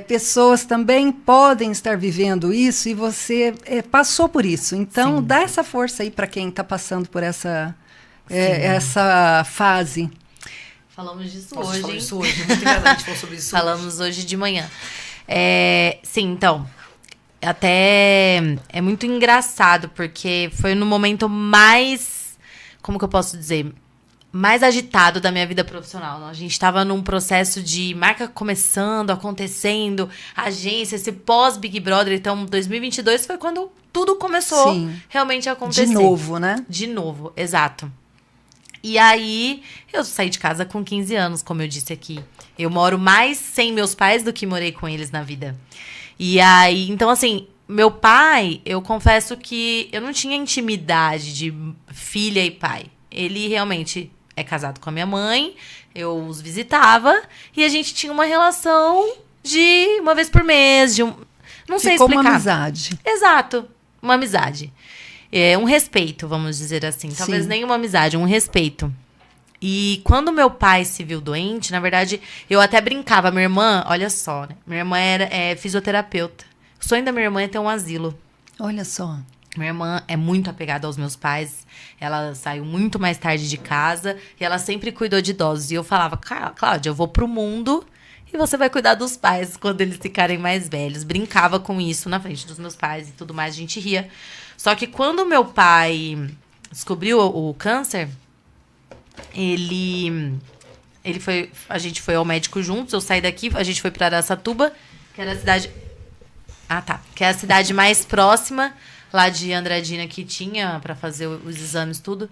Pessoas também podem estar vivendo isso e você passou por isso. Então, dá essa força aí para quem está passando por essa fase. Falamos disso Nossa, hoje. Falamos isso hoje. Muito engraçado, a gente falou sobre isso. Falamos hoje de manhã. Sim, então, até é muito engraçado, porque foi no momento mais, como que eu posso dizer, mais agitado da minha vida profissional. A gente estava num processo de marca começando, acontecendo, agência, esse pós-Big Brother. Então, 2022 foi quando tudo começou realmente a acontecer. De novo, né? De novo, exato. E aí, eu saí de casa com 15 anos, como eu disse aqui. Eu moro mais sem meus pais do que morei com eles na vida. E aí, então assim, meu pai, eu confesso que eu não tinha intimidade de filha e pai. Ele realmente é casado com a minha mãe, eu os visitava e a gente tinha uma relação de uma vez por mês, não sei explicar. Uma amizade. Exato, uma amizade. Um respeito, vamos dizer assim. Talvez nem uma amizade, um respeito. E quando meu pai se viu doente, na verdade, eu até brincava. Minha irmã, olha só, né? Minha irmã é fisioterapeuta. O sonho da minha irmã é ter um asilo. Olha só. Minha irmã é muito apegada aos meus pais. Ela saiu muito mais tarde de casa e ela sempre cuidou de idosos. E eu falava, Cláudia, eu vou pro mundo e você vai cuidar dos pais quando eles ficarem mais velhos. Brincava com isso na frente dos meus pais e tudo mais, a gente ria. Só que quando meu pai descobriu o câncer, a gente foi ao médico juntos, eu saí daqui, a gente foi para Araçatuba, que era a cidade... que é a cidade mais próxima lá de Andradina que tinha para fazer os exames, tudo.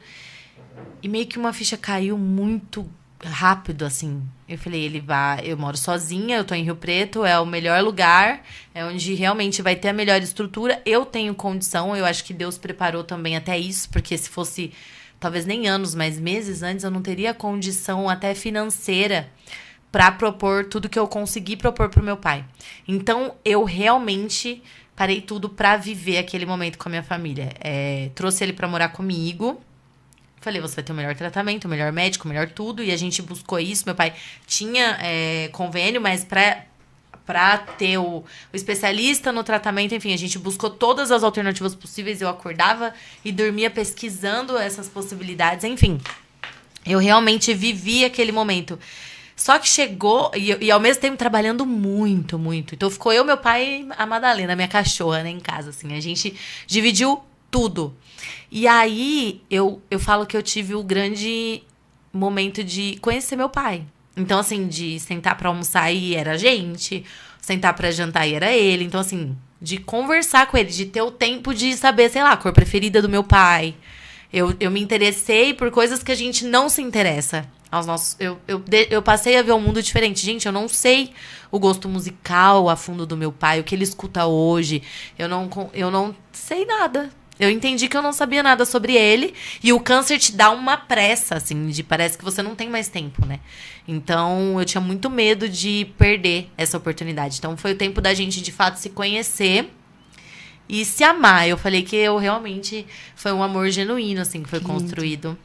E meio que uma ficha caiu muito rápido, assim. Eu falei, eu moro sozinha, eu tô em Rio Preto, é o melhor lugar, é onde realmente vai ter a melhor estrutura. Eu tenho condição, eu acho que Deus preparou também até isso, porque se fosse, talvez nem anos, mas meses antes, eu não teria condição até financeira para propor tudo que eu consegui propor pro meu pai. Então, eu realmente parei tudo para viver aquele momento com a minha família. Trouxe ele para morar comigo. Falei, você vai ter o melhor tratamento, o melhor médico, o melhor tudo. E a gente buscou isso. Meu pai tinha convênio, mas pra ter o especialista no tratamento, enfim, a gente buscou todas as alternativas possíveis, eu acordava e dormia pesquisando essas possibilidades, enfim. Eu realmente vivi aquele momento. Só que chegou, e ao mesmo tempo trabalhando muito, muito. Então ficou eu, meu pai e a Madalena, minha cachorra, né, em casa, assim. A gente dividiu tudo. E aí, eu falo que eu tive o grande momento de conhecer meu pai. Então, assim, de sentar pra almoçar e era a gente, sentar pra jantar e era ele. Então, assim, de conversar com ele, de ter o tempo de saber, sei lá, a cor preferida do meu pai. Eu me interessei por coisas que a gente não se interessa. Eu passei a ver um mundo diferente. Gente, eu não sei o gosto musical a fundo do meu pai, o que ele escuta hoje. Eu não sei nada. Eu entendi que eu não sabia nada sobre ele. E o câncer te dá uma pressa, assim, de parece que você não tem mais tempo, né? Então, eu tinha muito medo de perder essa oportunidade. Então, foi o tempo da gente, de fato, se conhecer e se amar. Eu falei que eu realmente... Foi um amor genuíno, assim, que foi construído.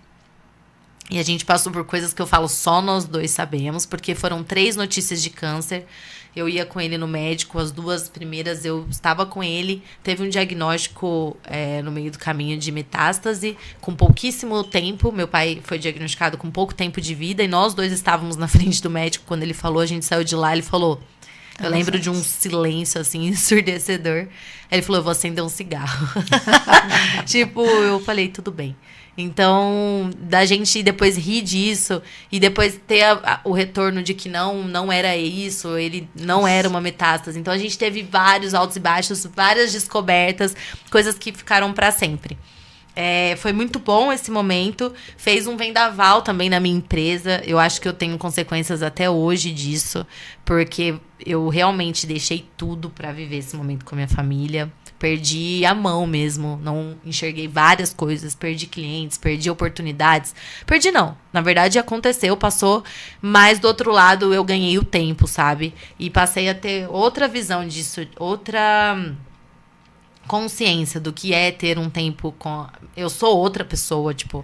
E a gente passou por coisas que eu falo só nós dois sabemos, porque foram 3 notícias de câncer. Eu ia com ele no médico, as 2 primeiras eu estava com ele. Teve um diagnóstico no meio do caminho de metástase, com pouquíssimo tempo. Meu pai foi diagnosticado com pouco tempo de vida e nós 2 estávamos na frente do médico. Quando ele falou, a gente saiu de lá, ele falou... Eu lembro de um silêncio, assim, ensurdecedor. Ele falou, eu vou acender um cigarro. Tipo, eu falei, tudo bem. Então, da gente depois rir disso e depois ter o retorno de que não era isso, ele não era uma metástase. Então, a gente teve vários altos e baixos, várias descobertas, coisas que ficaram para sempre. Foi muito bom esse momento. Fez um vendaval também na minha empresa. Eu acho que eu tenho consequências até hoje disso, porque eu realmente deixei tudo para viver esse momento com a minha família. Perdi a mão mesmo, não enxerguei várias coisas, perdi clientes, perdi oportunidades. Perdi não, na verdade aconteceu, passou, mas do outro lado eu ganhei o tempo, sabe? E passei a ter outra visão disso, outra consciência do que é ter um tempo com... Eu sou outra pessoa, tipo...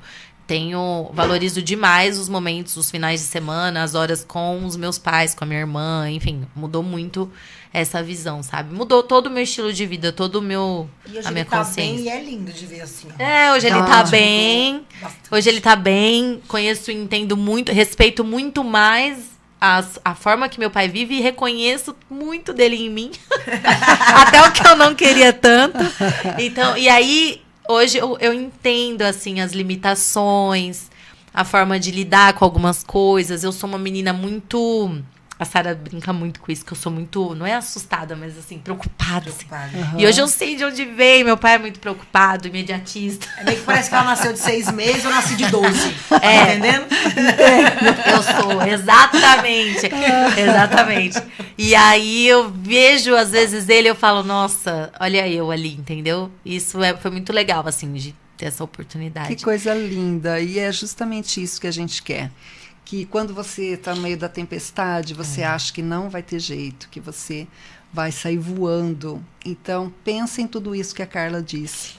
Valorizo demais os momentos, os finais de semana, as horas com os meus pais, com a minha irmã, enfim, mudou muito essa visão, sabe? Mudou todo o meu estilo de vida, todo o meu, a minha consciência. Bem, e é lindo de ver assim. Ó. Hoje ele tá bem, hoje ele tá bem, conheço e entendo muito, respeito muito mais a forma que meu pai vive e reconheço muito dele em mim, até o que eu não queria tanto. Então, e aí... Hoje eu entendo, assim, as limitações, a forma de lidar com algumas coisas. Eu sou uma menina muito... A Sara brinca muito com isso, que eu sou muito... Não é assustada, mas, assim, preocupada. Assim. Uhum. E hoje eu sei de onde veio. Meu pai é muito preocupado, imediatista. É meio que parece que ela nasceu de 6 meses, eu nasci de 12. Tá entendendo? Eu sou, exatamente. Exatamente. E aí eu vejo, às vezes, ele, eu falo, nossa, olha eu ali, entendeu? Isso foi muito legal, assim, de ter essa oportunidade. Que coisa linda. E é justamente isso que a gente quer. Que quando você está no meio da tempestade, você acha que não vai ter jeito, que você vai sair voando. Então, pensa em tudo isso que a Carla disse.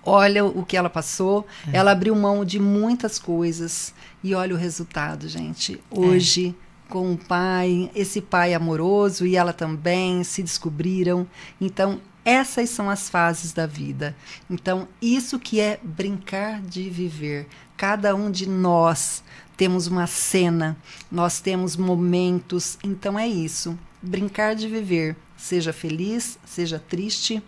Olha o que ela passou, ela abriu mão de muitas coisas e olha o resultado, gente. Hoje, com o pai, esse pai amoroso e ela também se descobriram. Então, essas são as fases da vida. Então, isso que é brincar de viver. Cada um de nós temos uma cena, nós temos momentos. Então, é isso. Brincar de viver. Seja feliz, seja triste,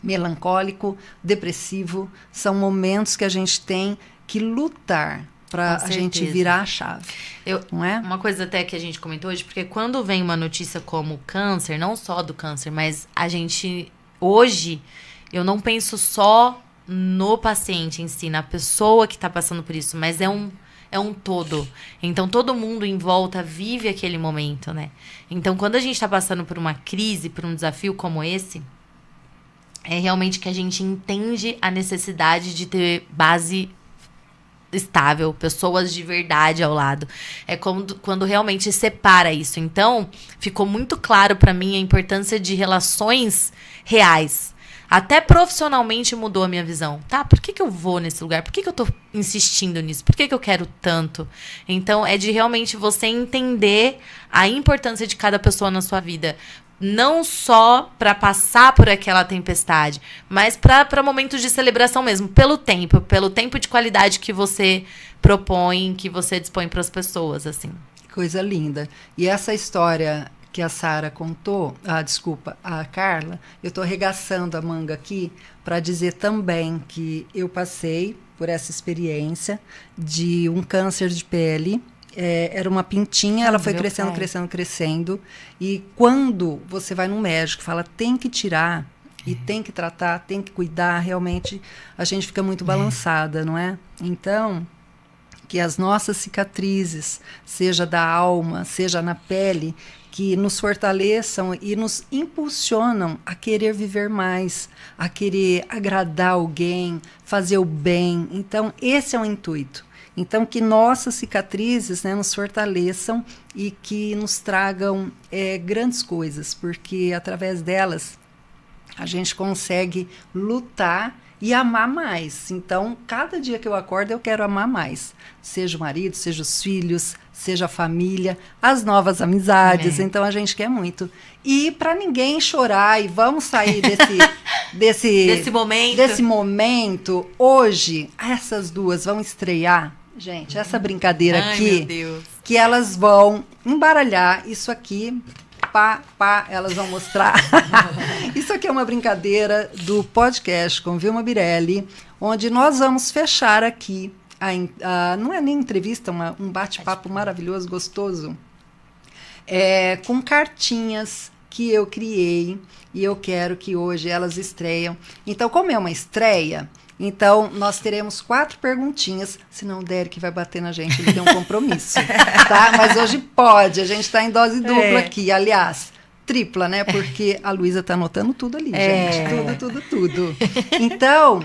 melancólico, depressivo. São momentos que a gente tem que lutar para a gente virar a chave. Não é? Uma coisa até que a gente comentou hoje, porque quando vem uma notícia como câncer, não só do câncer, mas a gente, hoje, eu não penso só no paciente em si, na pessoa que está passando por isso, mas é um todo. Então, todo mundo em volta vive aquele momento, né? Então, quando a gente está passando por uma crise, por um desafio como esse, é realmente que a gente entende a necessidade de ter base estável, pessoas de verdade ao lado. É quando realmente separa isso. Então, ficou muito claro para mim a importância de relações reais. até profissionalmente mudou a minha visão. Tá, por que eu vou nesse lugar? Por que eu tô insistindo nisso? Por que eu quero tanto? Então, é de realmente você entender a importância de cada pessoa na sua vida. Não só para passar por aquela tempestade, mas para momentos de celebração mesmo, pelo tempo de qualidade que você propõe, que você dispõe para as pessoas, assim. Coisa linda. E essa história que a Sara contou, a Carla, eu estou arregaçando a manga aqui para dizer também que eu passei por essa experiência de um câncer de pele. Era uma pintinha, ela foi crescendo. E quando você vai no médico, fala, tem que tirar, e tem que tratar, tem que cuidar, realmente a gente fica muito balançada, não é? Então, que as nossas cicatrizes, seja da alma, seja na pele, que nos fortaleçam e nos impulsionam a querer viver mais, a querer agradar alguém, fazer o bem. Então, esse é o intuito. Então, que nossas cicatrizes, né, nos fortaleçam e que nos tragam grandes coisas, porque através delas a gente consegue lutar e amar mais. Então, cada dia que eu acordo, eu quero amar mais. Seja o marido, seja os filhos, seja a família, as novas amizades. Então, a gente quer muito. E para ninguém chorar, e vamos sair desse momento. Hoje, essas duas vão estrear. Gente, essa brincadeira aqui, que elas vão embaralhar isso aqui, elas vão mostrar. Isso aqui é uma brincadeira do podcast com Vilma Birelli, onde nós vamos fechar aqui, não é nem entrevista, um bate-papo maravilhoso, gostoso, com cartinhas que eu criei e eu quero que hoje elas estreiam. Então, como é uma estreia... Então, nós teremos 4 perguntinhas, senão o Derek vai bater na gente, ele tem um compromisso, tá? Mas hoje pode, a gente está em dose dupla aqui, aliás, tripla, né? Porque a Luísa está anotando tudo ali, gente, tudo. Então,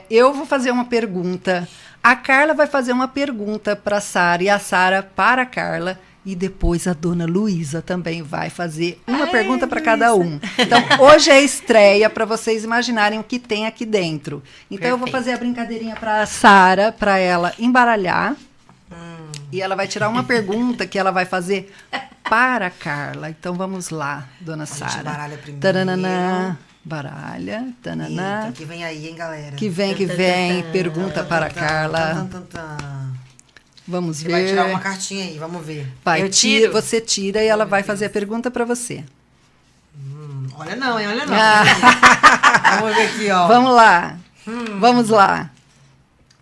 eu vou fazer uma pergunta, a Carla vai fazer uma pergunta para a Sara e a Sara para a Carla. E depois a dona Luísa também vai fazer uma pergunta para cada um. Então, hoje é estreia para vocês imaginarem o que tem aqui dentro. Então, eu vou fazer a brincadeirinha para a Sara, para ela embaralhar. E ela vai tirar uma pergunta que ela vai fazer para a Carla. Então, vamos lá, dona Sara. A gente baralha primeiro. Taranana, baralha. Tanana. Eita, que vem aí, hein, galera? Que vem. Pergunta para a Carla. Vamos ver. Você vai tirar uma cartinha aí, vamos ver. Eu tiro. Você tira e ela vai fazer a pergunta para você. Olha não, hein? Olha não. Vamos ver aqui, ó. Vamos lá.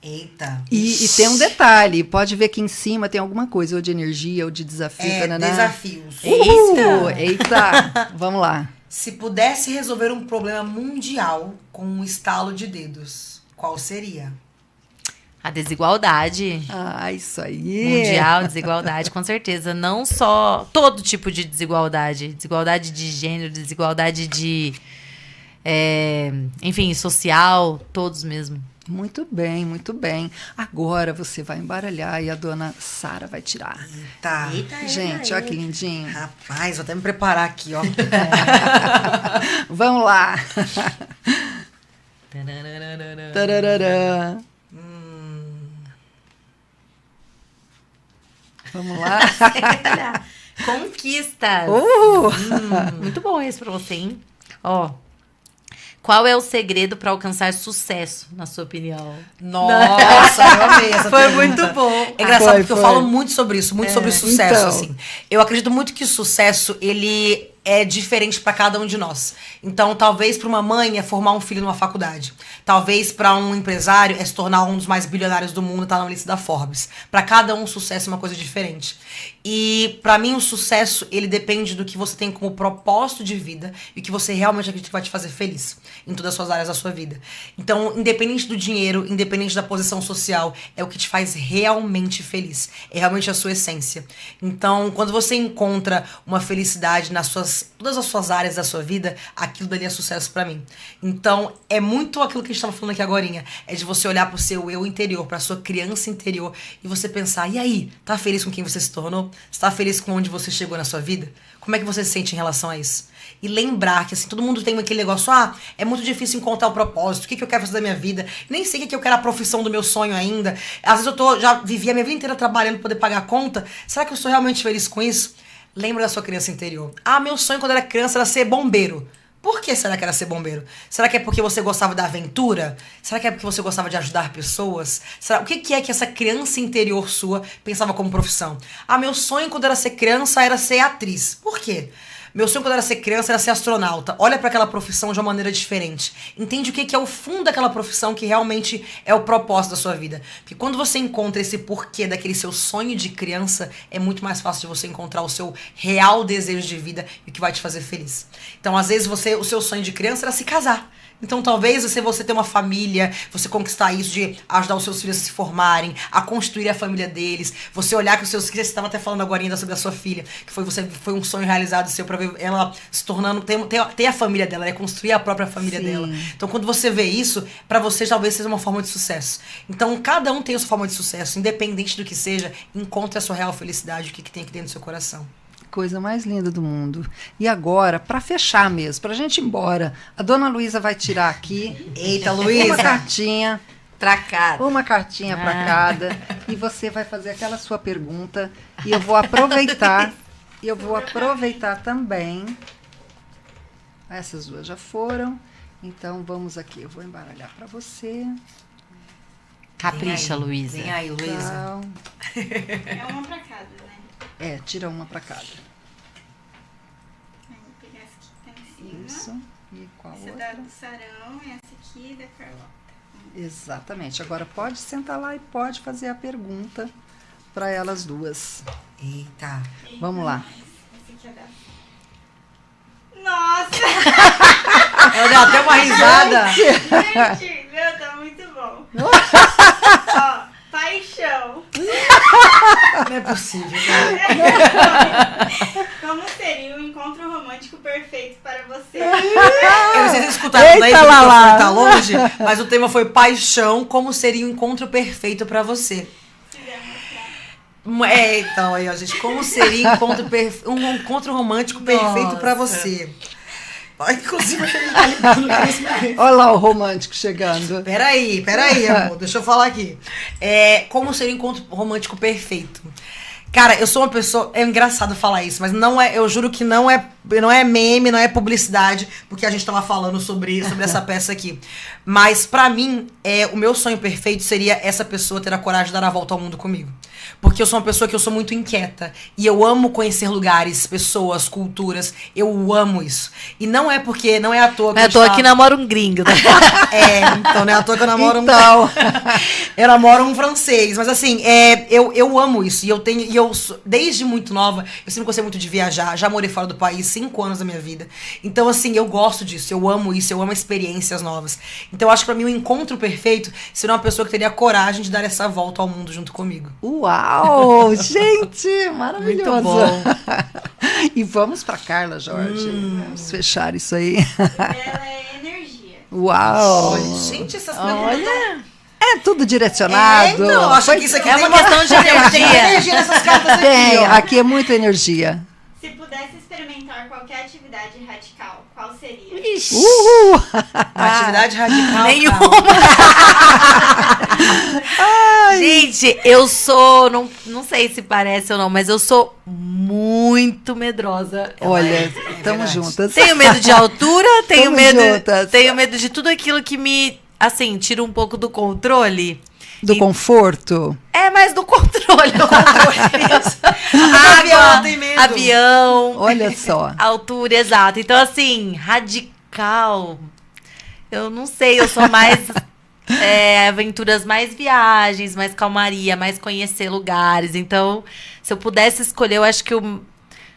Eita. E tem um detalhe. Pode ver que em cima tem alguma coisa, ou de energia, ou de desafio. Desafios. Eita. Vamos lá. Se pudesse resolver um problema mundial com um estalo de dedos, qual seria? A desigualdade. Isso aí. Mundial, desigualdade, com certeza. Não só todo tipo de desigualdade. Desigualdade de gênero, desigualdade de... enfim, social, todos mesmo. Muito bem, muito bem. Agora você vai embaralhar e a dona Sara vai tirar. Eita. Gente, olha que lindinho. Rapaz, vou até me preparar aqui, ó. Vamos lá. Tararara. Vamos lá. Conquistas. Muito bom isso pra você, hein? Ó. Qual é o segredo para alcançar sucesso, na sua opinião? Nossa, eu amei essa Foi pergunta. muito bom. É engraçado porque eu falo muito sobre isso, muito sobre sucesso, então. assim. Eu acredito muito que o sucesso, ele é diferente para cada um de nós. Então, talvez para uma mãe é formar um filho numa faculdade. Talvez para um empresário é se tornar um dos mais bilionários do mundo, tá na lista da Forbes. Para cada um, o sucesso é uma coisa diferente. E para mim, o sucesso, ele depende do que você tem como propósito de vida e o que você realmente acredita que vai te fazer feliz em todas as suas áreas da sua vida. Então, independente do dinheiro, independente da posição social, é o que te faz realmente feliz. É realmente a sua essência. Então, quando você encontra uma felicidade nas suas todas as suas áreas da sua vida, aquilo dali é sucesso pra mim. Então, é muito aquilo que a gente tava falando aqui agorinha. É de você olhar pro seu eu interior, pra sua criança interior, e você pensar, e aí? Tá feliz com quem você se tornou? Você tá feliz com onde você chegou na sua vida? Como é que você se sente em relação a isso? E lembrar que, assim, todo mundo tem aquele negócio, é muito difícil encontrar o propósito, o que eu quero fazer da minha vida, nem sei o que eu quero a profissão do meu sonho ainda. Às vezes já vivi a minha vida inteira trabalhando pra poder pagar a conta, será que eu sou realmente feliz com isso? Lembra da sua criança interior. Meu sonho quando era criança era ser bombeiro. Por que será que era ser bombeiro? Será que é porque você gostava da aventura? Será que é porque você gostava de ajudar pessoas? O que é que essa criança interior sua pensava como profissão? Meu sonho quando era ser criança era ser atriz. Por quê? Meu sonho quando era ser criança era ser astronauta. Olha para aquela profissão de uma maneira diferente. Entende o que é o fundo daquela profissão que realmente é o propósito da sua vida. Porque quando você encontra esse porquê daquele seu sonho de criança, é muito mais fácil de você encontrar o seu real desejo de vida e o que vai te fazer feliz. Então, às vezes, o seu sonho de criança era se casar. Então, talvez você ter uma família, você conquistar isso de ajudar os seus filhos a se formarem, a construir a família deles, você olhar que os seus filhos, você estava até falando agora sobre a sua filha, que foi um sonho realizado seu pra ver ela se tornando, ter a família dela, né? Construir a própria família dela. Então, quando você vê isso, pra você talvez seja uma forma de sucesso. Então, cada um tem a sua forma de sucesso, independente do que seja, encontre a sua real felicidade, o que tem aqui dentro do seu coração. Coisa mais linda do mundo. E agora, para fechar mesmo, pra gente ir embora, a dona Luísa vai tirar aqui. Eita, Luísa! Uma cartinha. Pra cada. Uma cartinha para cada. E você vai fazer aquela sua pergunta. E eu vou aproveitar. Também. Essas duas já foram. Então, vamos aqui. Eu vou embaralhar para você. Capricha, Luísa. Vem aí, Luísa. Então, É uma pra cada, né? tira uma para cada. Vou pegar essa aqui que tá em cima. Isso. E qual Essa outra? da do Sarão e essa aqui da Carlota. Exatamente. Agora pode sentar lá e pode fazer a pergunta para elas duas. Eita. Vamos lá. Essa aqui é da... Nossa! Ela deu até uma risada. Gente, meu, tá muito bom. Ó, paixão. Não é possível. Como seria o encontro romântico perfeito para você? Eu não sei se vocês escutaram daí, porque o microfone tá longe, mas o tema foi paixão, como seria o encontro perfeito pra você. Então aí, ó, gente, como seria um encontro romântico perfeito pra você? Inclusive, Olha lá o romântico chegando. Peraí, amor, deixa eu falar aqui. Como seria um encontro romântico perfeito? Cara, eu sou uma pessoa... É engraçado falar isso, mas não é... Eu juro que não é meme, não é publicidade, porque a gente tava falando sobre essa peça aqui. Mas, pra mim, o meu sonho perfeito seria essa pessoa ter a coragem de dar a volta ao mundo comigo. Porque eu sou uma pessoa que eu sou muito inquieta. E eu amo conhecer lugares, pessoas, culturas. Eu amo isso. E não é porque... Não é à toa que não é à toa que namora um gringo, né? Então não é à toa que eu namoro eu namoro um francês. Mas assim, eu amo isso. E eu, desde muito nova, eu sempre gostei muito de viajar. Já morei fora do país 5 anos da minha vida. Então, assim, eu gosto disso. Eu amo isso. Eu amo experiências novas. Então, eu acho que pra mim o encontro perfeito seria uma pessoa que teria coragem de dar essa volta ao mundo junto comigo. Uau! Gente, maravilhoso. Muito bom. E vamos pra Carla, Jorge. Vamos fechar isso aí. Ela é energia. Uau! Gente, essas perguntas... Olha... É tudo direcionado. Então, acho que isso aqui é uma questão de Tem energia nessas cartas aqui. Tem, ó. aqui é muita energia. Se pudesse experimentar qualquer atividade radical, qual seria? Uhul! Uma atividade radical. Nenhuma. Gente, eu sou... Não sei se parece ou não, mas eu sou muito medrosa. Olha, estamos juntas. Tenho medo de altura, tenho Tamo medo... juntas. Tenho medo de tudo aquilo que me... Assim, tira um pouco do controle. Do conforto? Mas do controle. Avião, tem medo. Avião. Olha só. Altura, exato. Então, assim, radical. Eu não sei, eu sou mais... aventuras, mais viagens, mais calmaria, mais conhecer lugares. Então, se eu pudesse escolher, eu acho que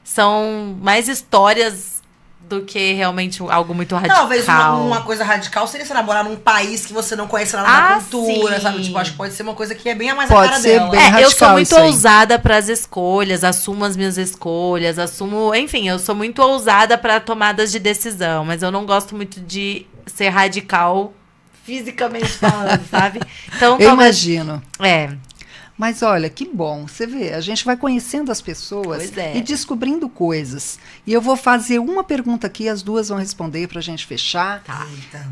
são mais histórias do que realmente algo muito radical. Talvez uma coisa radical seria você namorar num país que você não conhece nada da cultura, sim. sabe? Tipo, acho que pode ser uma coisa que é bem a mais Pode a cara ser dela. bem eu radical sou muito isso aí. ousada pras escolhas, assumo as minhas escolhas, enfim, eu sou muito ousada pra tomadas de decisão, mas eu não gosto muito de ser radical fisicamente falando, sabe? Então, Eu talvez, imagino. Mas olha, que bom. Você vê, a gente vai conhecendo as pessoas Pois é. e descobrindo coisas. E eu vou fazer uma pergunta aqui, as duas vão responder pra gente fechar. Tá. Eita.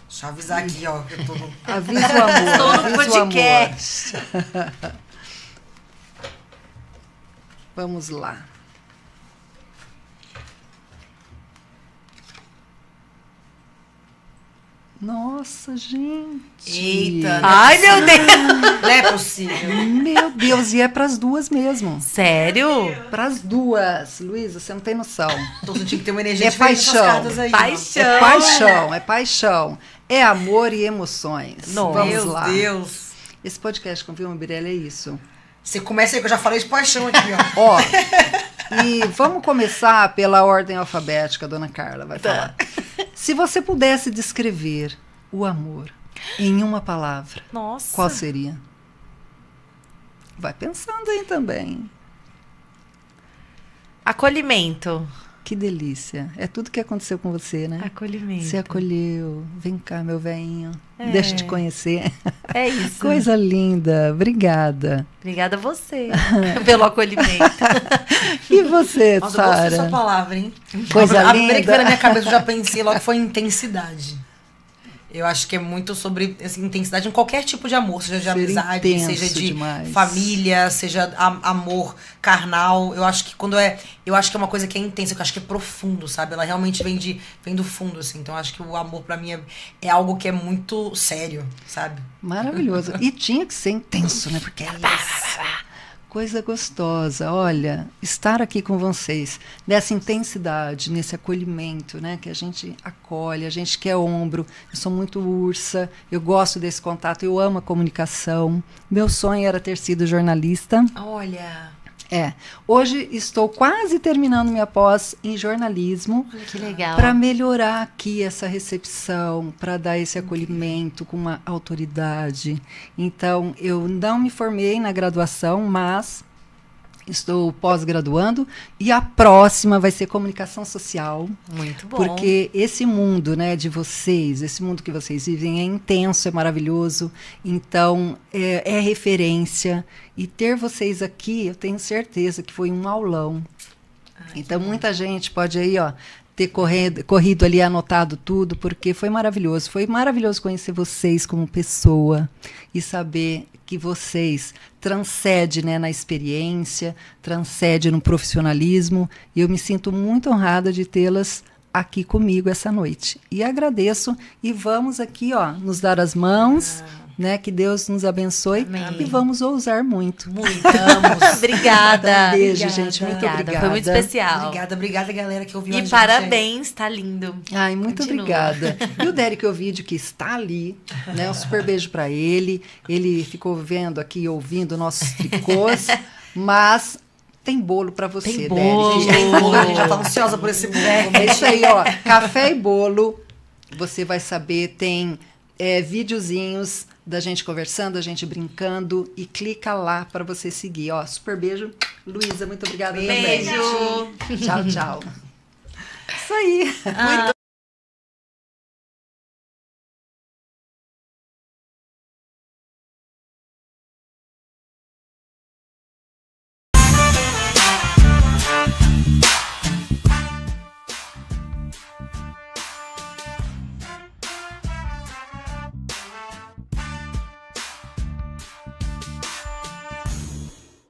Deixa eu avisar aqui, ó. Que eu tô... Avisa o amor. Tô no avisa o amor. podcast. Vamos lá. Nossa, gente. Eita. Ai, meu Deus. Não é possível. Meu Deus, e é pras duas mesmo. Sério? Pras duas. Luísa, você não tem noção. Tô sentindo que tem uma energia É diferente nessas paixão. cartas aí. Paixão. É paixão, é paixão. É amor e emoções. Nossa. Vamos Meu lá. Deus. Esse podcast com Vilma Birelli é isso. Você começa aí que eu já falei de paixão aqui, ó. Ó, e vamos começar pela ordem alfabética, a dona Carla vai falar. Se você pudesse descrever o amor em uma palavra, Nossa. qual seria? Vai pensando aí também. Acolhimento. Que delícia. É tudo que aconteceu com você, né? Acolhimento. Você acolheu. Vem cá, meu velhinho. Deixa eu te conhecer. É isso. Coisa linda. Obrigada. Obrigada a você pelo acolhimento. E você, Nossa, eu gostei dessa Sara? palavra, hein? Coisa a primeira que linda. veio na minha cabeça, eu já pensei logo, foi intensidade. Eu acho que é muito sobre assim, intensidade em qualquer tipo de amor, seja de Ser amizade, intenso seja de demais. família, seja amor carnal. Eu acho que eu acho que é uma coisa que é intensa, que eu acho que é profundo, sabe? Ela realmente vem do fundo, assim. Então eu acho que o amor pra mim é algo que é muito sério, sabe? Maravilhoso. E tinha que ser intenso, né? Porque é coisa gostosa. Olha, estar aqui com vocês, nessa intensidade, nesse acolhimento, né? Que a gente acolhe, a gente quer ombro. Eu sou muito ursa, eu gosto desse contato, eu amo a comunicação. Meu sonho era ter sido jornalista. Olha. Hoje estou quase terminando minha pós em jornalismo. Que legal. Para melhorar aqui essa recepção, para dar esse acolhimento com uma autoridade. Então, eu não me formei na graduação, mas estou pós-graduando e a próxima vai ser comunicação social. Muito bom. Porque esse mundo, né, de vocês, esse mundo que vocês vivem é intenso, é maravilhoso. Então, é referência. E ter vocês aqui, eu tenho certeza que foi um aulão. Então, muita gente pode aí, ó, ter corrido ali, anotado tudo, porque foi maravilhoso. Foi maravilhoso conhecer vocês como pessoa e saber que vocês transcendem, né, na experiência, transcendem no profissionalismo. E eu me sinto muito honrada de tê-las aqui comigo essa noite. E agradeço. E vamos aqui, ó, nos dar as mãos. Né, que Deus nos abençoe. Amém. E vamos ousar muito. Muito, amos. Obrigada. Um beijo, Obrigada. gente. Muito obrigada. Foi muito especial. Obrigada, galera, que ouviu a E gente parabéns, tá lindo. Ai, muito Continua. obrigada. E o Derek Ovidio, que está ali, né? Um super beijo para ele. Ele ficou vendo aqui, ouvindo nossos tricôs, mas tem bolo para você, Tem bolo. Derek. Tem bolo, a gente já tá ansiosa por esse bolo. É isso aí, ó. Café e bolo. Você vai saber, tem videozinhos da gente conversando, a gente brincando. E clica lá para você seguir. Ó, super beijo. Luísa, muito obrigada também. Beijo. Tchau, tchau. Isso aí.